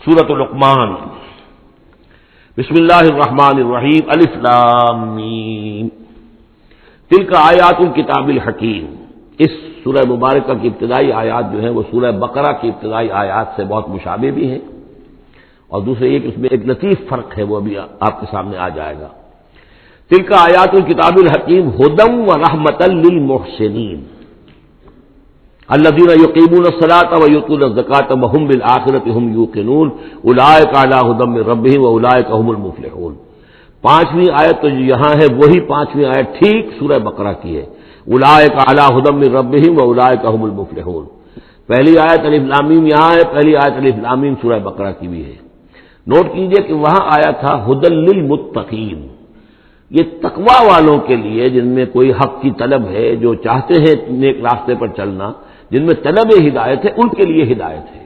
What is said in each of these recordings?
سورۃ لقمان۔ بسم اللہ الرحمن الرحیم، الف لام میم، تلک آیات الکتاب الحکیم۔ اس سورہ مبارکہ کی ابتدائی آیات جو ہیں وہ سورہ بقرہ کی ابتدائی آیات سے بہت مشابہ بھی ہیں، اور دوسرے یہ کہ اس میں ایک لطیف فرق ہے، وہ ابھی آپ کے سامنے آ جائے گا۔ تلک آیات الکتاب الحکیم ھدی ورحمۃ للمحسنین الذین یقیمون الصلاۃ ویؤتون الزکاۃ وہم بالآخرۃ ھم یوقنون اولئک علی ھدی من ربہم واولئک ھم المفلحون۔ پانچویں آیت تو یہاں ہے وہی پانچویں آیت ٹھیک سورہ بقرہ کی ہے، اولئک علی ھدی من ربہم واولئک ھم المفلحون۔ پہلی آیت الف لام میم یہاں ہے، پہلی آیت الف لام میم سورہ بقرہ کی بھی ہے۔ نوٹ کیجئے کہ وہاں آیا تھا ھدی للمتقین، یہ تقوی والوں کے لیے جن میں کوئی حق کی طلب ہے، جو چاہتے ہیں نیک راستے پر چلنا، جن میں طلب ہدایت ہے، ان کے لیے ہدایت ہے۔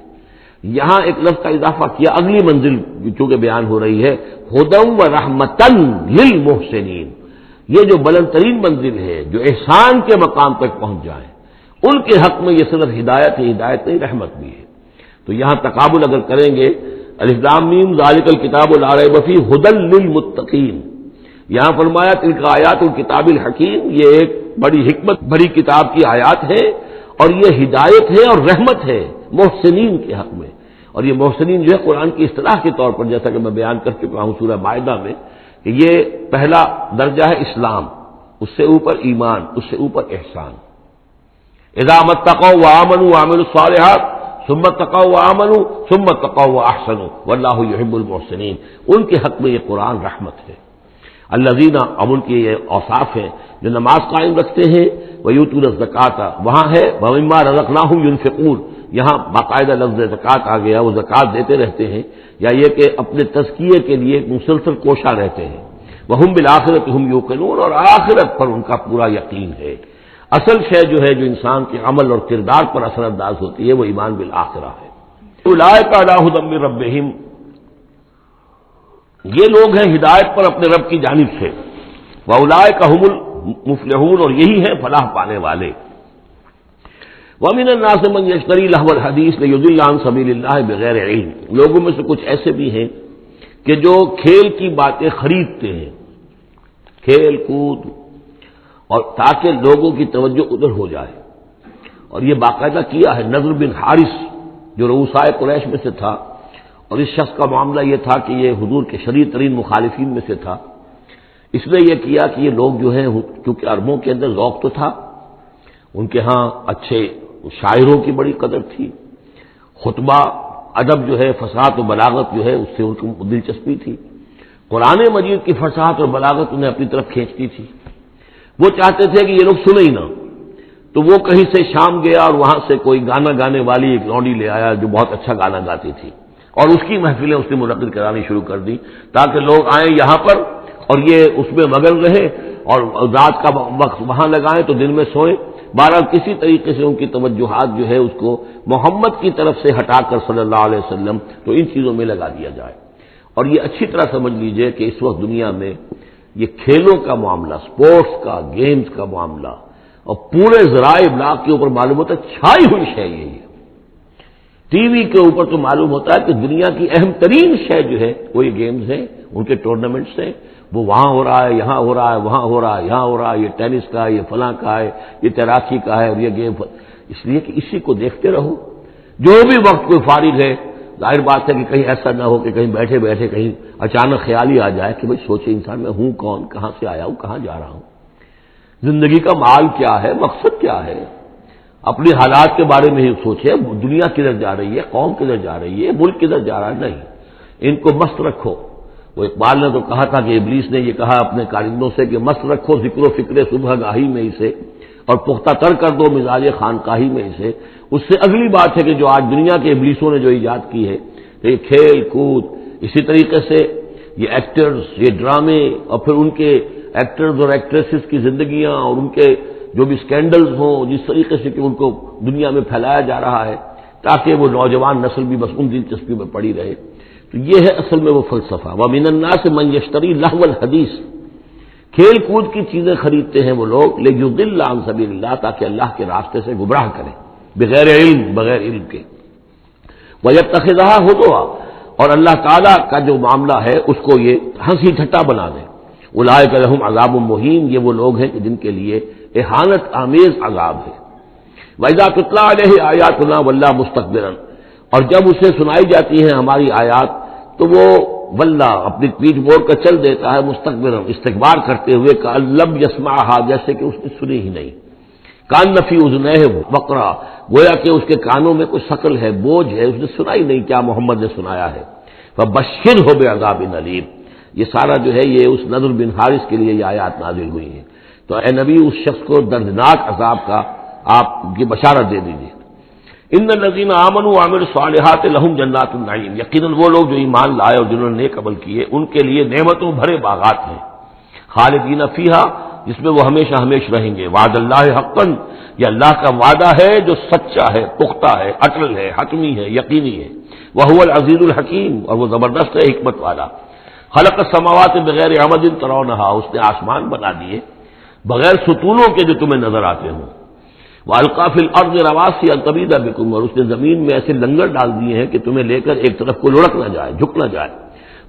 یہاں ایک لفظ کا اضافہ کیا، اگلی منزل چونکہ بیان ہو رہی ہے، ھدی ورحمۃ للمحسنین، یہ جو بلند ترین منزل ہے، جو احسان کے مقام تک پہنچ جائیں، ان کے حق میں یہ صرف ہدایت ہے، ہدایت نہیں رحمت بھی ہے۔ تو یہاں تقابل اگر کریں گے، الف لام میم ذالک الکتاب لا ریب فیہ ھدی للمتقین، یہاں فرمایا تلک آیات الکتاب الحکیم، یہ ایک بڑی حکمت بڑی کتاب کی آیات ہے، اور یہ ہدایت ہے اور رحمت ہے محسنین کے حق میں۔ اور یہ محسنین جو ہے قرآن کی اصطلاح کے طور پر، جیسا کہ میں بیان کر چکا ہوں سورہ مائدہ میں، کہ یہ پہلا درجہ ہے اسلام، اس سے اوپر ایمان، اس سے اوپر احسان۔ اذا اتقوا وآمنوا وعملوا الصالحات ثم اتقوا وآمنوا ثم اتقوا واحسنوا واللہ یحب المحسنین، ان کے حق میں یہ قرآن رحمت ہے۔ الذین، اب ان کے یہ اوصاف ہیں جو نماز قائم رکھتے ہیں، ویؤتون الزکاۃ، وہاں ہے ومما رزقناہم ینفقون، یہاں باقاعدہ لفظ زکوٰۃ آ گیا، وہ زکوٰۃ دیتے رہتے ہیں، یا یہ کہ اپنے تزکیے کے لیے مسلسل کوشاں رہتے ہیں۔ وہم بالآخرۃ ھم یوقنون، اور آخرت پر ان کا پورا یقین ہے۔ اصل شے جو ہے جو انسان کے عمل اور کردار پر اثر انداز ہوتی ہے، وہ ایمان بالآخرہ ہے۔ اولئک علی ھدی من ربہم، یہ لوگ ہیں ہدایت پر اپنے رب کی جانب سے، واولئک ھم المفلحون، اور یہی ہیں فلاح پانے والے۔ ومن الناس من یشتری لہو الحدیث لیضل عن سبیل اللہ بغیر علم، لوگوں میں سے کچھ ایسے بھی ہیں کہ جو کھیل کی باتیں خریدتے ہیں، کھیل کود، اور تاکہ لوگوں کی توجہ ادھر ہو جائے۔ اور یہ باقاعدہ کیا ہے نضر بن حارث جو رؤسائے قریش میں سے تھا، اور اس شخص کا معاملہ یہ تھا کہ یہ حضور کے شدید ترین مخالفین میں سے تھا۔ اس نے یہ کیا کہ یہ لوگ جو ہیں، کیونکہ عربوں کے اندر ذوق تو تھا، ان کے ہاں اچھے شاعروں کی بڑی قدر تھی، خطبہ ادب جو ہے، فصاحت و بلاغت جو ہے، اس سے ان کو دلچسپی تھی، قرآن مجید کی فصاحت اور بلاغت انہیں اپنی طرف کھینچتی تھی۔ وہ چاہتے تھے کہ یہ لوگ سنیں ہی نہ، تو وہ کہیں سے شام گیا اور وہاں سے کوئی گانا گانے والی ایک لونڈی لے آیا جو بہت اچھا گانا گاتی تھی، اور اس کی محفلیں اس نے منعقد کرانی شروع کر دی، تاکہ لوگ آئیں یہاں پر اور یہ اس میں مگن رہے، اور رات کا وقت وہاں لگائیں تو دن میں سوئیں۔ بہرحال کسی طریقے سے ان کی توجہات جو ہے اس کو محمد کی طرف سے ہٹا کر صلی اللہ علیہ وسلم تو ان چیزوں میں لگا دیا جائے۔ اور یہ اچھی طرح سمجھ لیجئے کہ اس وقت دنیا میں یہ کھیلوں کا معاملہ، سپورٹس کا، گیمز کا معاملہ، اور پورے ذرائع ابلاغ کے اوپر معلوم ہوتا ہے چھائی ہوئی شے یہی ہے۔ ٹی وی کے اوپر تو معلوم ہوتا ہے کہ دنیا کی اہم ترین شے جو ہے وہ یہ گیمز ہیں، ان کے ٹورنامنٹس ہیں، وہ وہاں ہو رہا ہے، یہاں ہو رہا ہے، وہاں ہو رہا ہے، یہاں ہو رہا ہے، یہ ٹینس کا ہے، یہ فلاں کا ہے، یہ تیراکی کا ہے، اور یہ گیم، اس لیے کہ اسی کو دیکھتے رہو۔ جو بھی وقت کوئی فارغ ہے، ظاہر بات ہے کہ کہیں ایسا نہ ہو کہ کہیں بیٹھے بیٹھے کہیں اچانک خیال ہی آ جائے کہ بھئی سوچے انسان میں ہوں کون، کہاں سے آیا ہوں، کہاں جا رہا ہوں، زندگی کا مال کیا ہے، مقصد کیا ہے، اپنے حالات کے بارے میں ہی سوچے، دنیا کدھر جا رہی ہے، قوم کدھر جا رہی ہے، ملک کدھر جا رہا ہے، نہیں، ان کو مست رکھو۔ وہ اقبال نے تو کہا تھا کہ ابلیس نے یہ کہا اپنے کارندوں سے کہ مست رکھو ذکر و فکر صبح گاہی میں اسے، اور پختہ تر کر دو مزاج خانقاہی میں اسے۔ اس سے اگلی بات ہے کہ جو آج دنیا کے ابلیسوں نے جو ایجاد کی ہے، تو یہ کھیل کود، اسی طریقے سے یہ ایکٹرز، یہ ڈرامے، اور پھر ان کے ایکٹرز اور ایکٹریسز کی زندگیاں، اور ان کے جو بھی سکینڈلز ہوں، جس طریقے سے کہ ان کو دنیا میں پھیلایا جا رہا ہے تاکہ وہ نوجوان نسل بھی بس ان دلچسپی میں پڑی رہے، تو یہ ہے اصل میں وہ فلسفہ۔ وَمِنَ النَّاسِ مَن يَشْتَرِي لَهْوَ الْحَدِيثِ، کھیل کود کی چیزیں خریدتے ہیں وہ لوگ، لِيُضِلَّ عَن سَبِيلِ اللَّهِ، تاکہ اللہ کے راستے سے گمراہ کریں، بغیر علم، بغیر علم کے۔ وَيَتَّخِذَهَا هُزُوًا، اور اللہ تعالیٰ کا جو معاملہ ہے اس کو یہ ہنسی ٹھٹا بنا دیں. اولئک لہم عذاب مہین، یہ وہ لوگ ہیں کہ جن کے لیے اہانت آمیز عذاب ہے. وَإِذَا تُتْلَىٰ عَلَيْهِ آيَاتُنَا وَلَّىٰ مُسْتَكْبِرًا، اور جب اسے سنائی جاتی ہیں ہماری آیات تو وہ ولّا اپنی پیٹھ موڑ کر چل دیتا ہے، مستکبرن استکبار کرتے ہوئے، کأن لم یسمعھا جیسے کہ اس نے سنی ہی نہیں. کان فی اذنیہ وقرا، گویا کہ اس کے کانوں میں کوئی ثقل ہے، بوجھ ہے، اس نے سنا ہی نہیں کیا محمد نے سنایا ہے. فبشرہ بعذاب علیم، یہ سارا جو ہے یہ اس نضر بن حارث کے لیے یہ آیات نازل ہوئی ہیں. تو اے نبی اس شخص کو دردناک عذاب کا آپ کی بشارت دے دیجیے. ان الذین آمنوا وعملوا الصالحات لہم جنات النعیم، یقیناً وہ لوگ جو ایمان لائے اور جنہوں نے نیک عمل کیے ان کے لیے نعمتوں بھرے باغات ہیں. خالدین فیہا، جس میں وہ ہمیشہ ہمیشہ رہیں گے. وعد اللہ حقا، یہ اللہ کا وعدہ ہے جو سچا ہے، پختہ ہے، اٹل ہے، حتمی ہے، یقینی ہے. وہو العزیز الحکیم، اور وہ زبردست ہے، حکمت والا. خلق السماوات بغیر عمد ترونہا، اس نے آسمان بنا دیے بغیر ستونوں کے جو تمہیں نظر آتے ہوں. وَأَلْقَىٰ فِي الْأَرْضِ رَوَاسِيَ أَن تَمِيدَ بِكُمْ، اور اس نے زمین میں ایسے لنگر ڈال دیے ہیں کہ تمہیں لے کر ایک طرف کو لڑک نہ جائے، جھک نہ جائے.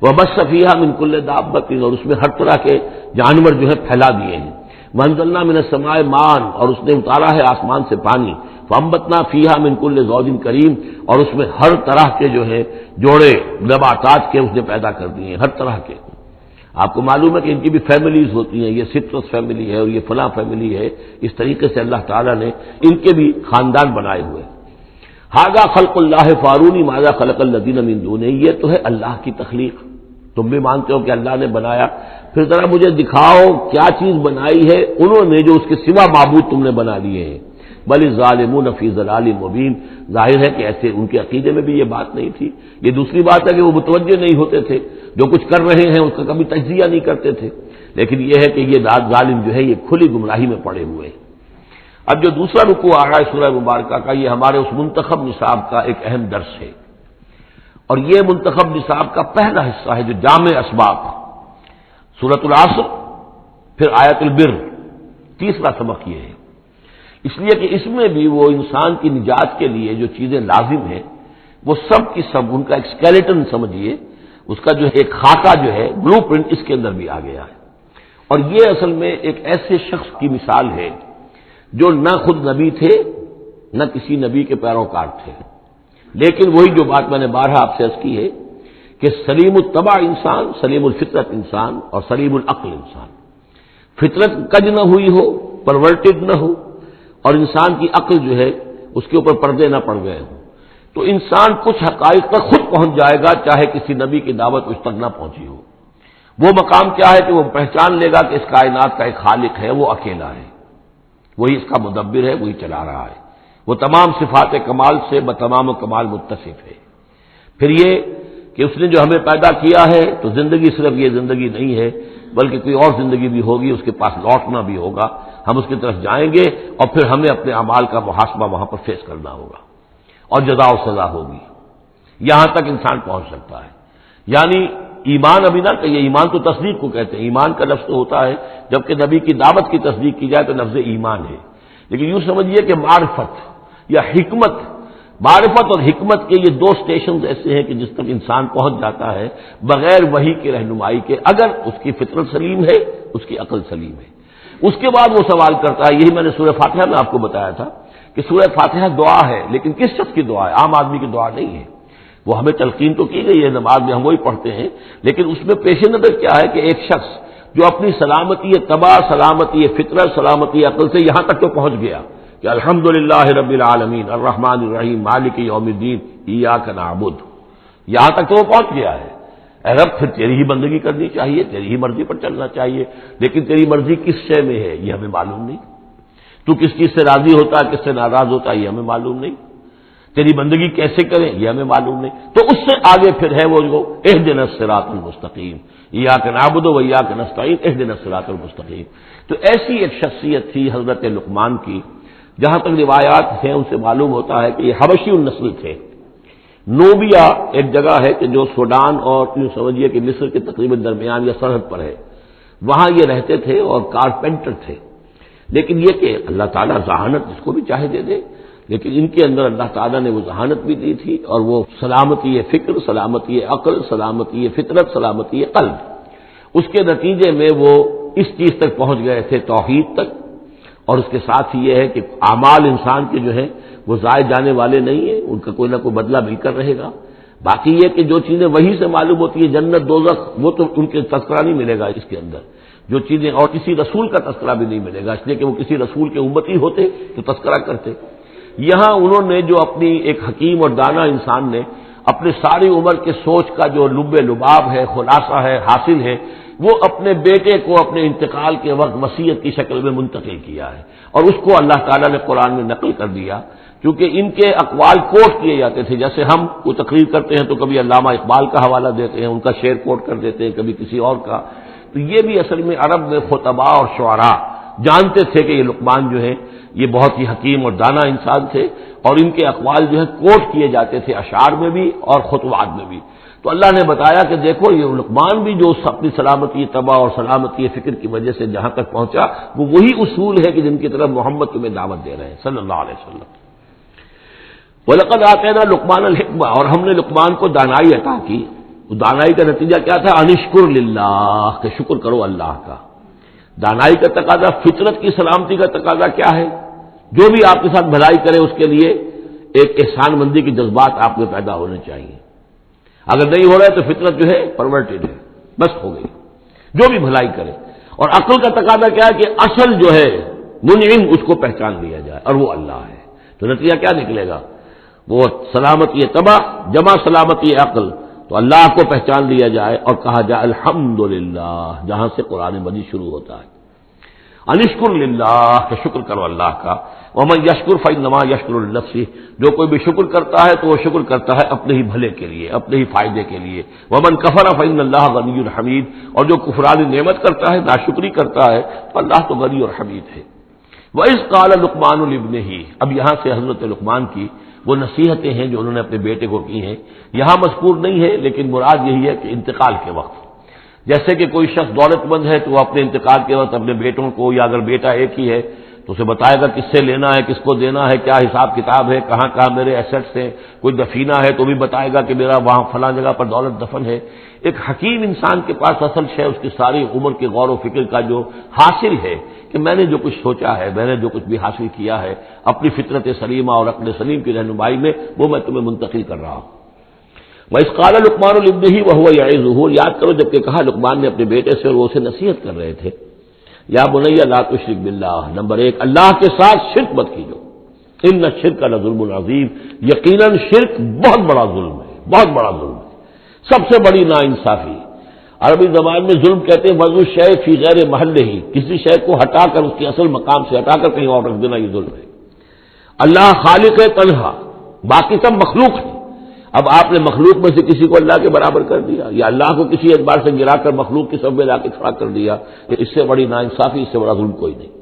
وَبَثَّ فِيهَا مِن كُلِّ دَابَّةٍ، اور اس میں ہر طرح کے جانور جو ہے پھیلا دیے ہیں. وَأَنزَلْنَا مِنَ السَّمَاءِ مَاءً، اور اس نے اتارا ہے آسمان سے پانی. فَأَنبَتْنَا فِيهَا مِن كُلِّ زَوْجٍ كَرِيمٍ، اور اس میں ہر طرح کے جو ہے جوڑے نباتات کے اس نے پیدا کر دیے ہیں، ہر طرح کے. آپ کو معلوم ہے کہ ان کی بھی فیملیز ہوتی ہیں، یہ سٹرس فیملی ہے اور یہ فلاں فیملی ہے. اس طریقے سے اللہ تعالیٰ نے ان کے بھی خاندان بنائے ہوئے. ھذا خلق اللہ فارونی ماذا خلق الذین من دونہ، یہ تو ہے اللہ کی تخلیق. تم بھی مانتے ہو کہ اللہ نے بنایا، پھر ذرا مجھے دکھاؤ کیا چیز بنائی ہے انہوں نے جو اس کے سوا معبود تم نے بنا لیے ہیں. بل الظالمون فی ضلال مبین، ظاہر ہے کہ ایسے ان کے عقیدے میں بھی یہ بات نہیں تھی. یہ دوسری بات ہے کہ وہ متوجہ نہیں ہوتے تھے، جو کچھ کر رہے ہیں اس کا کبھی تجزیہ نہیں کرتے تھے. لیکن یہ ہے کہ یہ ظالم جو ہے یہ کھلی گمراہی میں پڑے ہوئے ہیں. اب جو دوسرا رکوع آ رہا ہے سورہ مبارکہ کا، یہ ہمارے اس منتخب نصاب کا ایک اہم درس ہے. اور یہ منتخب نصاب کا پہلا حصہ ہے جو جامع اسباب، سورۃ العصر، پھر آیت البر، تیسرا سبق یہ ہے. اس لیے کہ اس میں بھی وہ انسان کی نجات کے لیے جو چیزیں لازم ہیں وہ سب کی سب ان کا ایک اسکیلیٹن سمجھیے، اس کا جو ایک خاکہ جو ہے بلو پرنٹ اس کے اندر بھی آ گیا ہے. اور یہ اصل میں ایک ایسے شخص کی مثال ہے جو نہ خود نبی تھے نہ کسی نبی کے پیروکار تھے، لیکن وہی جو بات میں نے بارہا آپ سے عرض کی ہے کہ سلیم الطبع انسان، سلیم الفطرت انسان اور سلیم العقل انسان. فطرت کج نہ ہوئی ہو، پرورٹڈ نہ ہو، اور انسان کی عقل جو ہے اس کے اوپر پردے نہ پڑ گئے ہوں، تو انسان کچھ حقائق تک خود پہنچ جائے گا چاہے کسی نبی کی دعوت اس تک نہ پہنچی ہو. وہ مقام کیا ہے کہ وہ پہچان لے گا کہ اس کائنات کا ایک خالق ہے، وہ اکیلا ہے، وہی اس کا مدبر ہے، وہی چلا رہا ہے، وہ تمام صفات کمال سے بتمام و کمال متصف ہے. پھر یہ کہ اس نے جو ہمیں پیدا کیا ہے تو زندگی صرف یہ زندگی نہیں ہے بلکہ کوئی اور زندگی بھی ہوگی، اس کے پاس لوٹنا بھی ہوگا، ہم اس کی طرف جائیں گے اور پھر ہمیں اپنے اعمال کا محاسبہ وہاں پر فیس کرنا ہوگا اور جزا و سزا ہوگی. یہاں تک انسان پہنچ سکتا ہے. یعنی ایمان ابھی نہ کہ یہ ایمان تو تصدیق کو کہتے ہیں، ایمان کا لفظ تو ہوتا ہے جبکہ نبی کی دعوت کی تصدیق کی جائے تو لفظ ایمان ہے. لیکن یوں سمجھیے کہ معرفت یا حکمت، معرفت اور حکمت کے یہ دو سٹیشنز ایسے ہیں کہ جس تک انسان پہنچ جاتا ہے بغیر وحی کی رہنمائی کے، اگر اس کی فطرت سلیم ہے، اس کی عقل سلیم ہے. اس کے بعد وہ سوال کرتا ہے، یہی میں نے سورہ فاتحہ میں آپ کو بتایا تھا کہ سورہ فاتحہ دعا ہے، لیکن کس شخص کی دعا ہے؟ عام آدمی کی دعا نہیں ہے. وہ ہمیں تلقین تو کی گئی ہے نماز میں، ہم وہی پڑھتے ہیں، لیکن اس میں پیش نظر کیا ہے کہ ایک شخص جو اپنی سلامتی طبع، سلامتی فطرت، سلامتی عقل سے یہاں تک تو پہنچ گیا کہ الحمدللہ رب العالمین الرحمن الرحیم مالک یوم الدین ایاک نعبد، یہاں تک تو وہ پہنچ گیا ہے. اے رب پھر تیری ہی بندگی کرنی چاہیے، تیری ہی مرضی پر چلنا چاہیے، لیکن تیری مرضی کس شے میں ہے یہ ہمیں معلوم نہیں. تو کس چیز سے راضی ہوتا ہے، کس سے ناراض ہوتا ہے یہ ہمیں معلوم نہیں. تیری بندگی کیسے کریں یہ ہمیں معلوم نہیں. تو اس سے آگے پھر ہے وہ جو اہدنا الصراط المستقیم، ایاک نعبد و ایاک نستعین اہدنا الصراط المستقیم. تو ایسی ایک شخصیت تھی حضرت لقمان کی، جہاں تک روایات ہیں ان سے معلوم ہوتا ہے کہ یہ حبشی النسل تھے. نوبیا ایک جگہ ہے کہ جو سوڈان اور یوں سمجھیے کہ مصر کے تقریباً درمیان یا سرحد پر ہے، وہاں یہ رہتے تھے اور کارپینٹر تھے. لیکن یہ کہ اللہ تعالیٰ ذہانت جس کو بھی چاہے دے دے، لیکن ان کے اندر اللہ تعالیٰ نے وہ ذہانت بھی دی تھی، اور وہ سلامتی فکر، سلامتی عقل، سلامتی فطرت، سلامتی قلب، اس کے نتیجے میں وہ اس چیز تک پہنچ گئے تھے، توحید تک. اور اس کے ساتھ ہی یہ ہے کہ اعمال انسان کے جو ہیں وہ ضائع جانے والے نہیں ہیں، ان کا کوئی نہ کوئی بدلہ مل کر رہے گا. باقی یہ کہ جو چیزیں وہی سے معلوم ہوتی ہیں، جنت دوزخ، وہ تو ان کے تذکرہ نہیں ملے گا اس کے اندر، جو چیزیں، اور کسی رسول کا تذکرہ بھی نہیں ملے گا، اس لیے کہ وہ کسی رسول کے امتی ہوتے تو تذکرہ کرتے. یہاں انہوں نے جو اپنی ایک حکیم اور دانا انسان نے اپنے ساری عمر کے سوچ کا جو لب لباب ہے، خلاصہ ہے، حاصل ہے، وہ اپنے بیٹے کو اپنے انتقال کے وقت وصیت کی شکل میں منتقل کیا ہے، اور اس کو اللہ تعالیٰ نے قرآن میں نقل کر دیا. کیونکہ ان کے اقوال کوٹ کیے جاتے تھے، جیسے ہم کوئی تقریر کرتے ہیں تو کبھی علامہ اقبال کا حوالہ دیتے ہیں، ان کا شعر کوٹ کر دیتے ہیں، کبھی کسی اور کا. تو یہ بھی اصل میں عرب میں خطباء اور شعراء جانتے تھے کہ یہ لقمان جو ہے یہ بہت ہی حکیم اور دانا انسان تھے، اور ان کے اقوال جو ہے کوٹ کیے جاتے تھے اشعار میں بھی اور خطبات میں بھی. تو اللہ نے بتایا کہ دیکھو یہ لقمان بھی جو اپنی سلامتی طبع اور سلامتی فکر کی وجہ سے جہاں تک پہنچا، وہ وہی اصول ہے کہ جن کی طرف محمد تمہیں دعوت دے رہے ہیں صلی اللہ علیہ وسلم. وَلَقَدْ آتَيْنَا لُقْمَانَ الْحِكْمَةَ، اور ہم نے لقمان کو دانائی عطا کی. تو دانائی کا نتیجہ کیا تھا؟ انشکر للہ، کہ شکر کرو اللہ کا. دانائی کا تقاضا، فطرت کی سلامتی کا تقاضا کیا ہے؟ جو بھی آپ کے ساتھ بھلائی کرے اس کے لیے ایک احسان مندی کے جذبات آپ میں پیدا ہونے چاہیے. اگر نہیں ہو رہا ہے تو فطرت جو ہے پرورٹڈ ہے، بس ہو گئی، جو بھی بھلائی کرے. اور عقل کا تقاضا کیا ہے کہ اصل جو ہے منعم، اس کو پہچان لیا جائے، اور وہ اللہ ہے. تو نتیجہ کیا نکلے گا؟ وہ سلامتی طبع جمع سلامتی عقل، تو اللہ کو پہچان لیا جائے اور کہا جائے الحمدللہ، جہاں سے قرآن مجید شروع ہوتا ہے. انشکر للہ، کہ شکر کرو اللہ کا. ومن یشکر فانما یشکر لنفسہ، جو کوئی بھی شکر کرتا ہے تو وہ شکر کرتا ہے اپنے ہی بھلے کے لیے، اپنے ہی فائدے کے لیے. ومن کفر فان اللہ غنی حمید، اور جو کفران نعمت کرتا ہے، ناشکری کرتا ہے، تو اللہ تو غنی اور حمید ہے. وَإِذْ قَالَ لُقْمَانُ لِابْنِهِ، اب یہاں سے حضرت لقمان کی وہ نصیحتیں ہیں جو انہوں نے اپنے بیٹے کو کی ہیں، یہاں مذکور نہیں ہے، لیکن مراد یہی ہے کہ انتقال کے وقت. جیسے کہ کوئی شخص دولت مند ہے تو وہ اپنے انتقال کے وقت اپنے بیٹوں کو، یا اگر بیٹا ایک ہی ہے تو اسے بتائے گا کس سے لینا ہے، کس کو دینا ہے، کیا حساب کتاب ہے، کہاں کہاں میرے ایسٹس ہیں. کوئی دفینہ ہے تو بھی بتائے گا کہ میرا وہاں فلاں جگہ پر دولت دفن ہے. ایک حکیم انسان کے پاس اصل شے اس کی ساری عمر کے غور و فکر کا جو حاصل ہے کہ میں نے جو کچھ سوچا ہے، میں نے جو کچھ بھی حاصل کیا ہے اپنی فطرت سلیمہ اور عقل سلیم کی رہنمائی میں، وہ میں تمہیں منتقل کر رہا ہوں. وَإِذْ قَالَ لُقْمَانُ لِابْنِهِ وَهُوَ يَعِظُهُ، یاد کرو جب کہ کہا لقمان نے اپنے بیٹے سے اور وہ اسے نصیحت کر رہے تھے. یا بنی لا تشرک باللہ، نمبر 1 اللہ کے ساتھ شرک مت کیجو. ان الشرک لظلم عظیم، یقیناً شرک بہت بڑا ظلم ہے، بہت بڑا ظلم ہے، سب سے بڑی ناانصافی. عربی زبان میں ظلم کہتے ہیں وضع الشیء فی غیر محلہ، کسی شے کو ہٹا کر اس کے اصل مقام سے ہٹا کر کہیں اور رکھ دینا، یہ ظلم ہے. اللہ خالق ہے تنہا، باقی سب مخلوق ہے. اب آپ نے مخلوق میں سے کسی کو اللہ کے برابر کر دیا، یا اللہ کو کسی اعتبار سے گرا کر مخلوق کی سب میں لا کے کھڑا کر دیا، کہ اس سے بڑی ناانصافی، اس سے بڑا ظلم کوئی نہیں.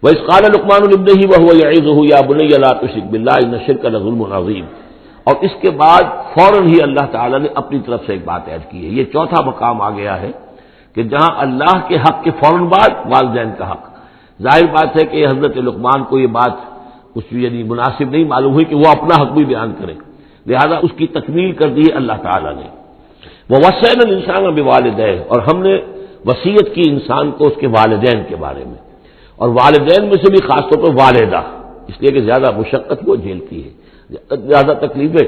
وَإِذْ قَالَ لُقْمَانُ لِابْنِهِ وَهُوَ يَعِظُهُ يَا بُنَيَّ لَا تُشْرِكْ بِاللَّهِ إِنَّ الشِّرْكَ لَظُلْمٌ عَظِيمٌ. اور اس کے بعد فوراً ہی اللہ تعالیٰ نے اپنی طرف سے ایک بات عہد کی ہے. یہ چوتھا مقام آ گیا ہے کہ جہاں اللہ کے حق کے فوراً بعد والدین کا حق. ظاہر بات ہے کہ حضرت لقمان کو یہ بات کچھ یعنی مناسب نہیں معلوم ہوئی کہ وہ اپنا حق بھی بیان کرے، لہذا اس کی تکمیل کر دی ہے اللہ تعالیٰ نے. وَوَصَّيْنَا الْإِنسَانَ بِوَالِدَيْهِ، اور ہم نے وصیت کی انسان کو اس کے والدین کے بارے میں، اور والدین میں سے بھی خاص طور پر والدہ، اس لیے کہ زیادہ مشقت وہ جھیلتی ہے، زیادہ تکلیفیں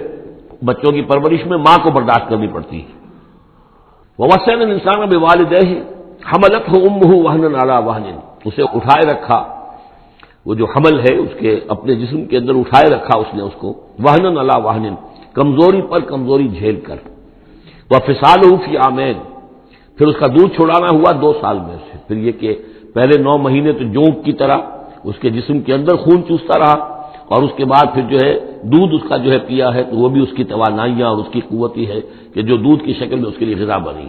بچوں کی پرورش میں ماں کو برداشت کرنی پڑتی ہے. وَوَصَّيْنَا الْإِنسَانَ بِوَالِدَيْهِ حَمَلَتْهُ أُمُّهُ وَهْنًا عَلَى وَهْنٍ، اسے اٹھائے رکھا، وہ جو حمل ہے اس کے اپنے جسم کے اندر اٹھائے رکھا اس نے اس کو، وَهْنًا عَلَى وَهْنٍ، کمزوری پر کمزوری جھیل کر. وَفِصَالُهُ فِي عَامَيْنِ، پھر اس کا دودھ چھڑانا ہوا 2 سال میں سے. پھر یہ کہ پہلے 9 مہینے تو جونک کی طرح اس کے جسم کے اندر خون چوستا رہا، اور اس کے بعد پھر جو ہے دودھ اس کا جو ہے پیا ہے تو وہ بھی اس کی توانائیاں اور اس کی قوتی ہے کہ جو دودھ کی شکل میں اس کے لیے غذا بنی.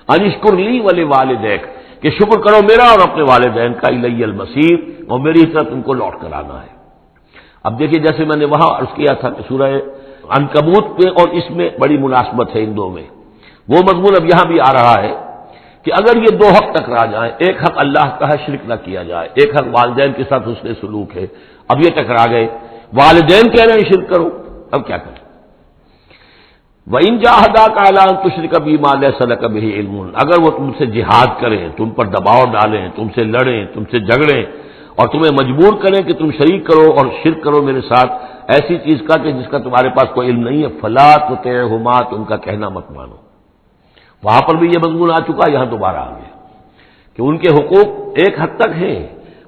انشکر لی ولوالدیک، کہ شکر کرو میرا اور اپنے والدین کا، الی المصیر، اور میری طرف تم کو لوٹ کر آنا ہے. اب دیکھیے جیسے میں نے وہاں عرض کیا تھا کہ سورہ عنکبوت میں اور اس میں بڑی مناسبت ہے ان دو میں، وہ مضمون اب یہاں بھی آ رہا ہے کہ اگر یہ 2 حق ٹکرا جائیں، ایک حق اللہ کا ہے شرک نہ کیا جائے، ایک حق والدین کے ساتھ حسن سلوک ہے، اب یہ ٹکرا گئے، والدین کہہ رہے ہیں شرک کرو، اب کیا کریں؟ وَإِن جَاهَدَاكَ عَلَىٰ أَن تُشْرِكَ بِي مَا لَيْسَ لَكَ بِهِ عِلْمٌ، اگر وہ تم سے جہاد کریں، تم پر دباؤ ڈالیں، تم سے لڑیں، تم سے جھگڑیں اور تمہیں مجبور کریں کہ تم شریک کرو اور شرک کرو میرے ساتھ ایسی چیز کا کہ جس کا تمہارے پاس کوئی علم نہیں ہے، فَلَا تُطِعْهُمَا، تم کا کہنا مت مانو۔ وہاں پر بھی یہ مضمون آ چکا، یہاں دوبارہ آ گیا کہ ان کے حقوق ایک حد تک ہیں،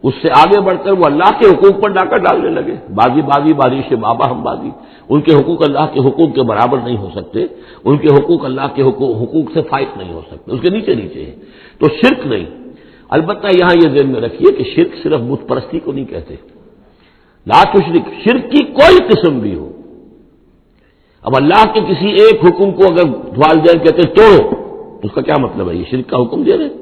اس سے آگے بڑھ کر وہ اللہ کے حقوق پر ڈاکہ ڈالنے لگے، بازی بازی بازی سے بابا ہم بازی۔ ان کے حقوق اللہ کے حقوق کے برابر نہیں ہو سکتے، ان کے حقوق اللہ کے حقوق سے فائق نہیں ہو سکتے، اس کے نیچے نیچے ہیں، تو شرک نہیں۔ البتہ یہاں یہ ذہن میں رکھیے کہ شرک صرف بت پرستی کو نہیں کہتے، لا تشرک، شرک کی کوئی قسم بھی ہو۔ اب اللہ کے کسی ایک حکم کو اگر والدین کہتے توڑو، اس کا کیا مطلب ہے؟ یہ شرک کا حکم دے رہے ہیں،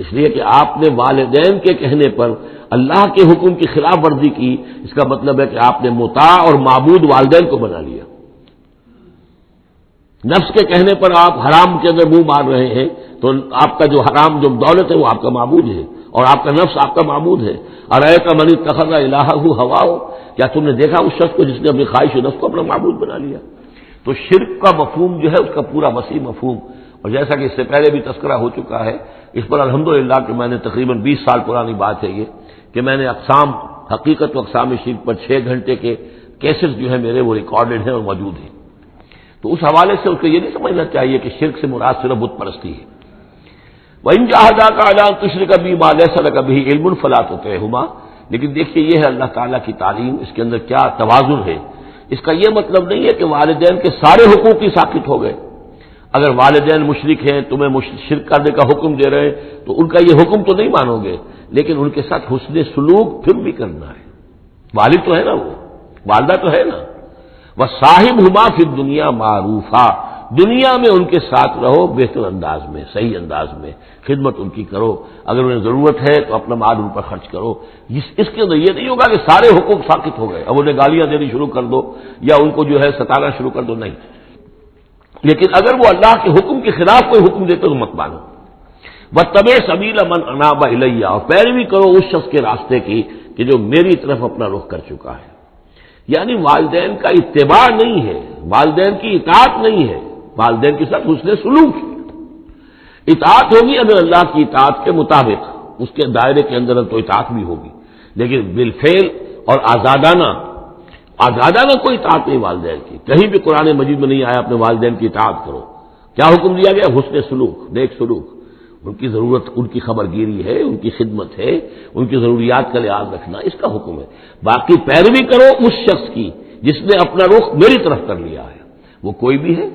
اس لیے کہ آپ نے والدین کے کہنے پر اللہ کے حکم کی خلاف ورزی کی، اس کا مطلب ہے کہ آپ نے مطاع اور معبود والدین کو بنا لیا۔ نفس کے کہنے پر آپ حرام کے اندر منہ مار رہے ہیں تو آپ کا جو حرام جو دولت ہے وہ آپ کا معبود ہے اور آپ کا نفس آپ کا معبود ہے۔ ارأیت من اتخذ الہہ ہواہ، کیا تم نے دیکھا اس شخص کو جس نے اپنی خواہش نفس کو اپنا معبود بنا لیا؟ تو شرک کا مفہوم جو ہے اس کا پورا وسیع مفہوم، اور جیسا کہ اس سے پہلے بھی تذکرہ ہو چکا ہے، اس پر الحمدللہ کہ میں نے تقریباً 20 سال پرانی بات ہے یہ کہ میں نے اقسام حقیقت و اقسام شرک پر 6 گھنٹے کے کیسز جو ہیں میرے وہ ریکارڈڈ ہیں اور موجود ہیں۔ تو اس حوالے سے اس کو یہ نہیں سمجھنا چاہیے کہ شرک سے مراد صرف بت پرستی ہے۔ وَإِن جَاهَدَاكَ عَلَىٰ أَن تُشْرِكَ بِي مَا لَيْسَ لَكَ بِهِ عِلْمٌ فَلَا تُطِعْهُمَا، لیکن دیکھیے یہ ہے اللہ تعالیٰ کی تعلیم، اس کے اندر کیا توازن ہے۔ اس کا یہ مطلب نہیں ہے کہ والدین کے سارے حقوق ہی ساقط ہو گئے۔ اگر والدین مشرک ہیں، تمہیں شرک کرنے کا حکم دے رہے ہیں تو ان کا یہ حکم تو نہیں مانو گے، لیکن ان کے ساتھ حسن سلوک پھر بھی کرنا ہے۔ والد تو ہے نا، وہ والدہ تو ہے نا، وَصَاحِبْهُمَا فِي الدُّنْيَا مَعْرُوفًا، دنیا میں ان کے ساتھ رہو بہتر انداز میں، صحیح انداز میں خدمت ان کی کرو، اگر انہیں ضرورت ہے تو اپنا مال ان پر خرچ کرو۔ اس کے اندر یہ نہیں ہوگا کہ سارے حقوق ساقط ہو گئے، اب انہیں گالیاں دینی شروع کر دو یا ان کو جو ہے ستانا شروع کر دو، نہیں۔ لیکن اگر وہ اللہ کے حکم کے خلاف کوئی حکم دیتے تو مت مانو۔ وَاتَّبِعْ سَبِيلَ مَنْ أَنَابَ إِلَيَّ، اور پیروی کرو اس شخص کے راستے کی کہ جو میری طرف اپنا رخ کر چکا ہے۔ یعنی والدین کا اتباع نہیں ہے، والدین کی اطاعت نہیں ہے، والدین کے ساتھ حسن سلوک ہے۔ اطاعت ہوگی اگر اللہ کی اطاعت کے مطابق، اس کے دائرے کے اندر تو اطاعت بھی ہوگی، لیکن بالفعل اور آزادانہ کوئی اطاعت نہیں والدین کی۔ کہیں بھی قرآن مجید میں نہیں آیا اپنے والدین کی اطاعت کرو۔ کیا حکم دیا گیا؟ حسن سلوک، نیک سلوک، ان کی ضرورت، ان کی خبر گیری ہے، ان کی خدمت ہے، ان کی ضروریات کا لحاظ رکھنا، اس کا حکم ہے۔ باقی پیروی کرو اس شخص کی جس نے اپنا رخ میری طرف کر لیا ہے، وہ کوئی بھی ہے۔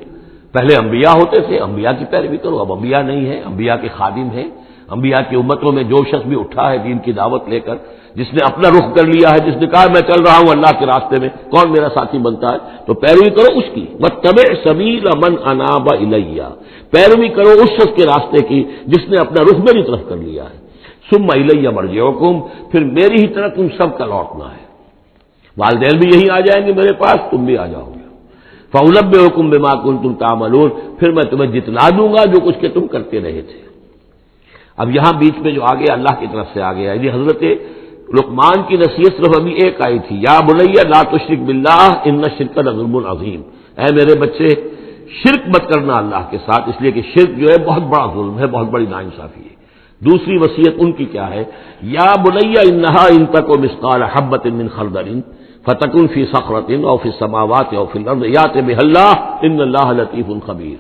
پہلے انبیاء ہوتے تھے، انبیاء کی پیروی کرو، اب انبیاء نہیں ہے، انبیاء کے خادم ہیں۔ انبیاء کی امتوں میں جو شخص بھی اٹھا ہے دین کی دعوت لے کر، جس نے اپنا رخ کر لیا ہے، جس نے کہا میں چل رہا ہوں اللہ کے راستے میں، کون میرا ساتھی بنتا ہے، تو پیروی کرو اس کی۔ وَاتَّبِعْ سَبِيلَ مَنْ أَنَابَ إِلَيَّ، پیروی کرو اس شخص کے راستے کی جس نے اپنا رخ میری طرف کر لیا ہے۔ ثُمَّ إِلَيَّ مَرْجِعُكُمْ، پھر میری ہی طرف تم سب کا لوٹنا ہے۔ والدین بھی یہی آ جائیں گے میرے پاس، تم بھی آ جاؤ گے۔ فَأُنَبِّئُكُم بِمَا كُنتُمْ تَعْمَلُونَ، پھر میں تمہیں جتلا دوں گا جو کچھ کہ تم کرتے رہے تھے۔ اب یہاں بیچ میں جو آ گیا اللہ کی طرف سے آ گیا، یعنی حضرت لقمان کی نصیحت صرف ابھی ایک آئی تھی، یا بنی لا تشرک باللہ ان الشرک لظلم عظیم، اے میرے بچے شرک مت کرنا اللہ کے ساتھ، اس لیے کہ شرک جو ہے بہت بڑا ظلم ہے، بہت بڑی ناانصافی ہے۔ دوسری وصیت ان کی کیا ہے؟ یا بنی انہا ان تک مثقال حبۃ من خردل فتکن فی صخرۃ او فی السماوات او فی الارض یأت بها اللہ ان اللہ لطیف خبیر،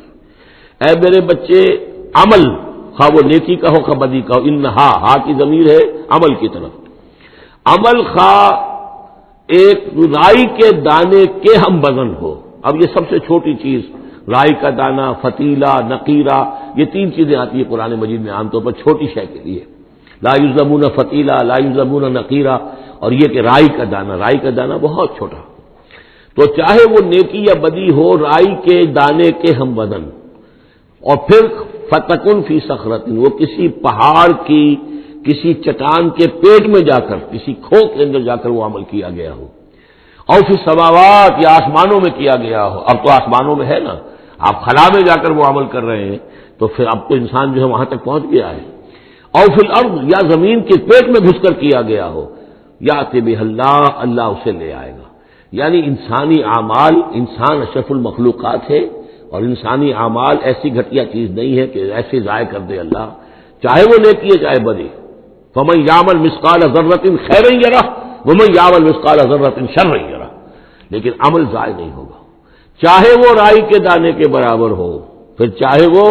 اے میرے بچے عمل، خواہ وہ نیکی کا ہو خواہ بدی کا ہو، انہا، ہا کی ضمیر ہے عمل کی طرف، عمل خواہ ایک رائی کے دانے کے ہم وزن ہو۔ اب یہ سب سے چھوٹی چیز، رائی کا دانہ، فتیلہ، نقیرہ، یہ 3 چیزیں آتی ہیں قرآن مجید میں عام طور پر چھوٹی شے کے لیے، لا یظلمون فتیلہ، لا یظلمون نقیرہ، اور یہ کہ رائی کا دانہ بہت چھوٹا۔ تو چاہے وہ نیکی یا بدی ہو، رائی کے دانے کے ہم وزن، اور پھر فتکن فی صخرۃ، وہ کسی پہاڑ کی، کسی چٹان کے پیٹ میں جا کر، کسی کھو کے اندر جا کر وہ عمل کیا گیا ہو، اور فی السماوات، یا آسمانوں میں کیا گیا ہو، اب تو آسمانوں میں ہے نا، آپ خلا میں جا کر وہ عمل کر رہے ہیں تو پھر اب تو انسان جو ہے وہاں تک پہنچ گیا ہے، اور فی الارض، یا زمین کے پیٹ میں گھس کر کیا گیا ہو، یأتی بہ اللہ، اللہ اسے لے آئے گا۔ یعنی انسانی اعمال، انسان اشرف المخلوقات ہے، اور انسانی اعمال ایسی گھٹیا چیز نہیں ہے کہ ایسے ضائع کر دے اللہ، چاہے وہ نیکی ہے چاہے بدی۔ فمن یعمل مثقال ذرۃ خیرا یرہ ومن یعمل مثقال ذرۃ شرا یرہ، لیکن عمل ضائع نہیں ہوگا، چاہے وہ رائی کے دانے کے برابر ہو، پھر چاہے وہ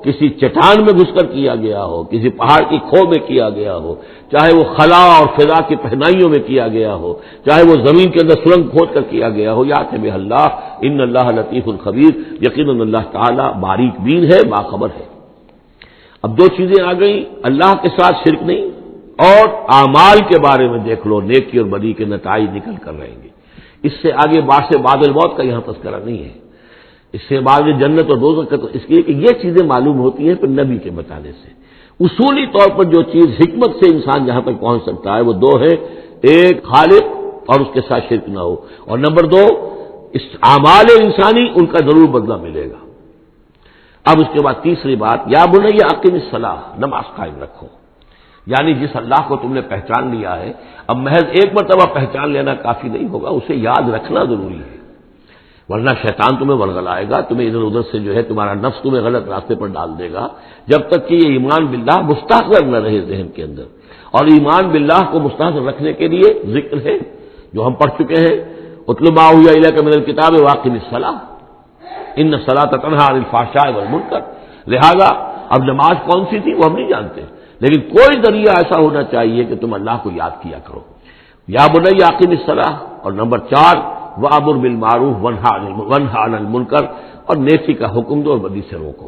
کسی چٹان میں گھس کر کیا گیا ہو، کسی پہاڑ کی کھو میں کیا گیا ہو، چاہے وہ خلا اور فضا کی پہنائیوں میں کیا گیا ہو، چاہے وہ زمین کے اندر سرنگ کھود کر کیا گیا ہو، یأتی بہ اللہ ان اللہ لطیف خبیر، یقیناً اللہ تعالیٰ باریک بین ہے، باخبر ہے۔ اب دو چیزیں آ گئیں، اللہ کے ساتھ شرک نہیں، اور اعمال کے بارے میں دیکھ لو نیکی اور بدی کے نتائج نکل کر رہیں گے۔ اس سے آگے باعث بعد الموت کا یہاں تذکرہ نہیں ہے، اس سے بعد جنت اور دوزخ کا، تو اس لیے کہ یہ چیزیں معلوم ہوتی ہیں پھر نبی کے بتانے سے۔ اصولی طور پر جو چیز حکمت سے انسان جہاں تک پہنچ سکتا ہے وہ دو ہے، ایک خالق اور اس کے ساتھ شرک نہ ہو، اور نمبر دو اس اعمال انسانی ان کا ضرور بدلہ ملے گا۔ اب اس کے بعد تیسری بات، یا بنی اقم الصلاۃ، نماز قائم رکھو، یعنی جس اللہ کو تم نے پہچان لیا ہے، اب محض ایک مرتبہ پہچان لینا کافی نہیں ہوگا، اسے یاد رکھنا ضروری ہے، ورنہ شیطان تمہیں ورغلائے گا، تمہیں ادھر ادھر سے جو ہے تمہارا نفس تمہیں غلط راستے پر ڈال دے گا، جب تک کہ یہ ایمان باللہ مستحضر نہ رہے ذہن کے اندر۔ اور ایمان باللہ کو مستحضر رکھنے کے لیے ذکر ہے جو ہم پڑھ چکے ہیں، اتل ما اوحی الیک من الکتاب واقم الصلاۃ ان الصلاۃ تنہی عن الفحشاء والمنکر۔ لہذا اب نماز کون سی تھی وہ ہم نہیں جانتے، لیکن کوئی ذریعہ ایسا ہونا چاہیے کہ تم اللہ کو یاد کیا کرو۔ یا بنی اقم الصلاۃ، اور نمبر 4 وامر بالمعروف وانہی عن المنکر، اور نیکی کا حکم دو اور بدی سے روکو۔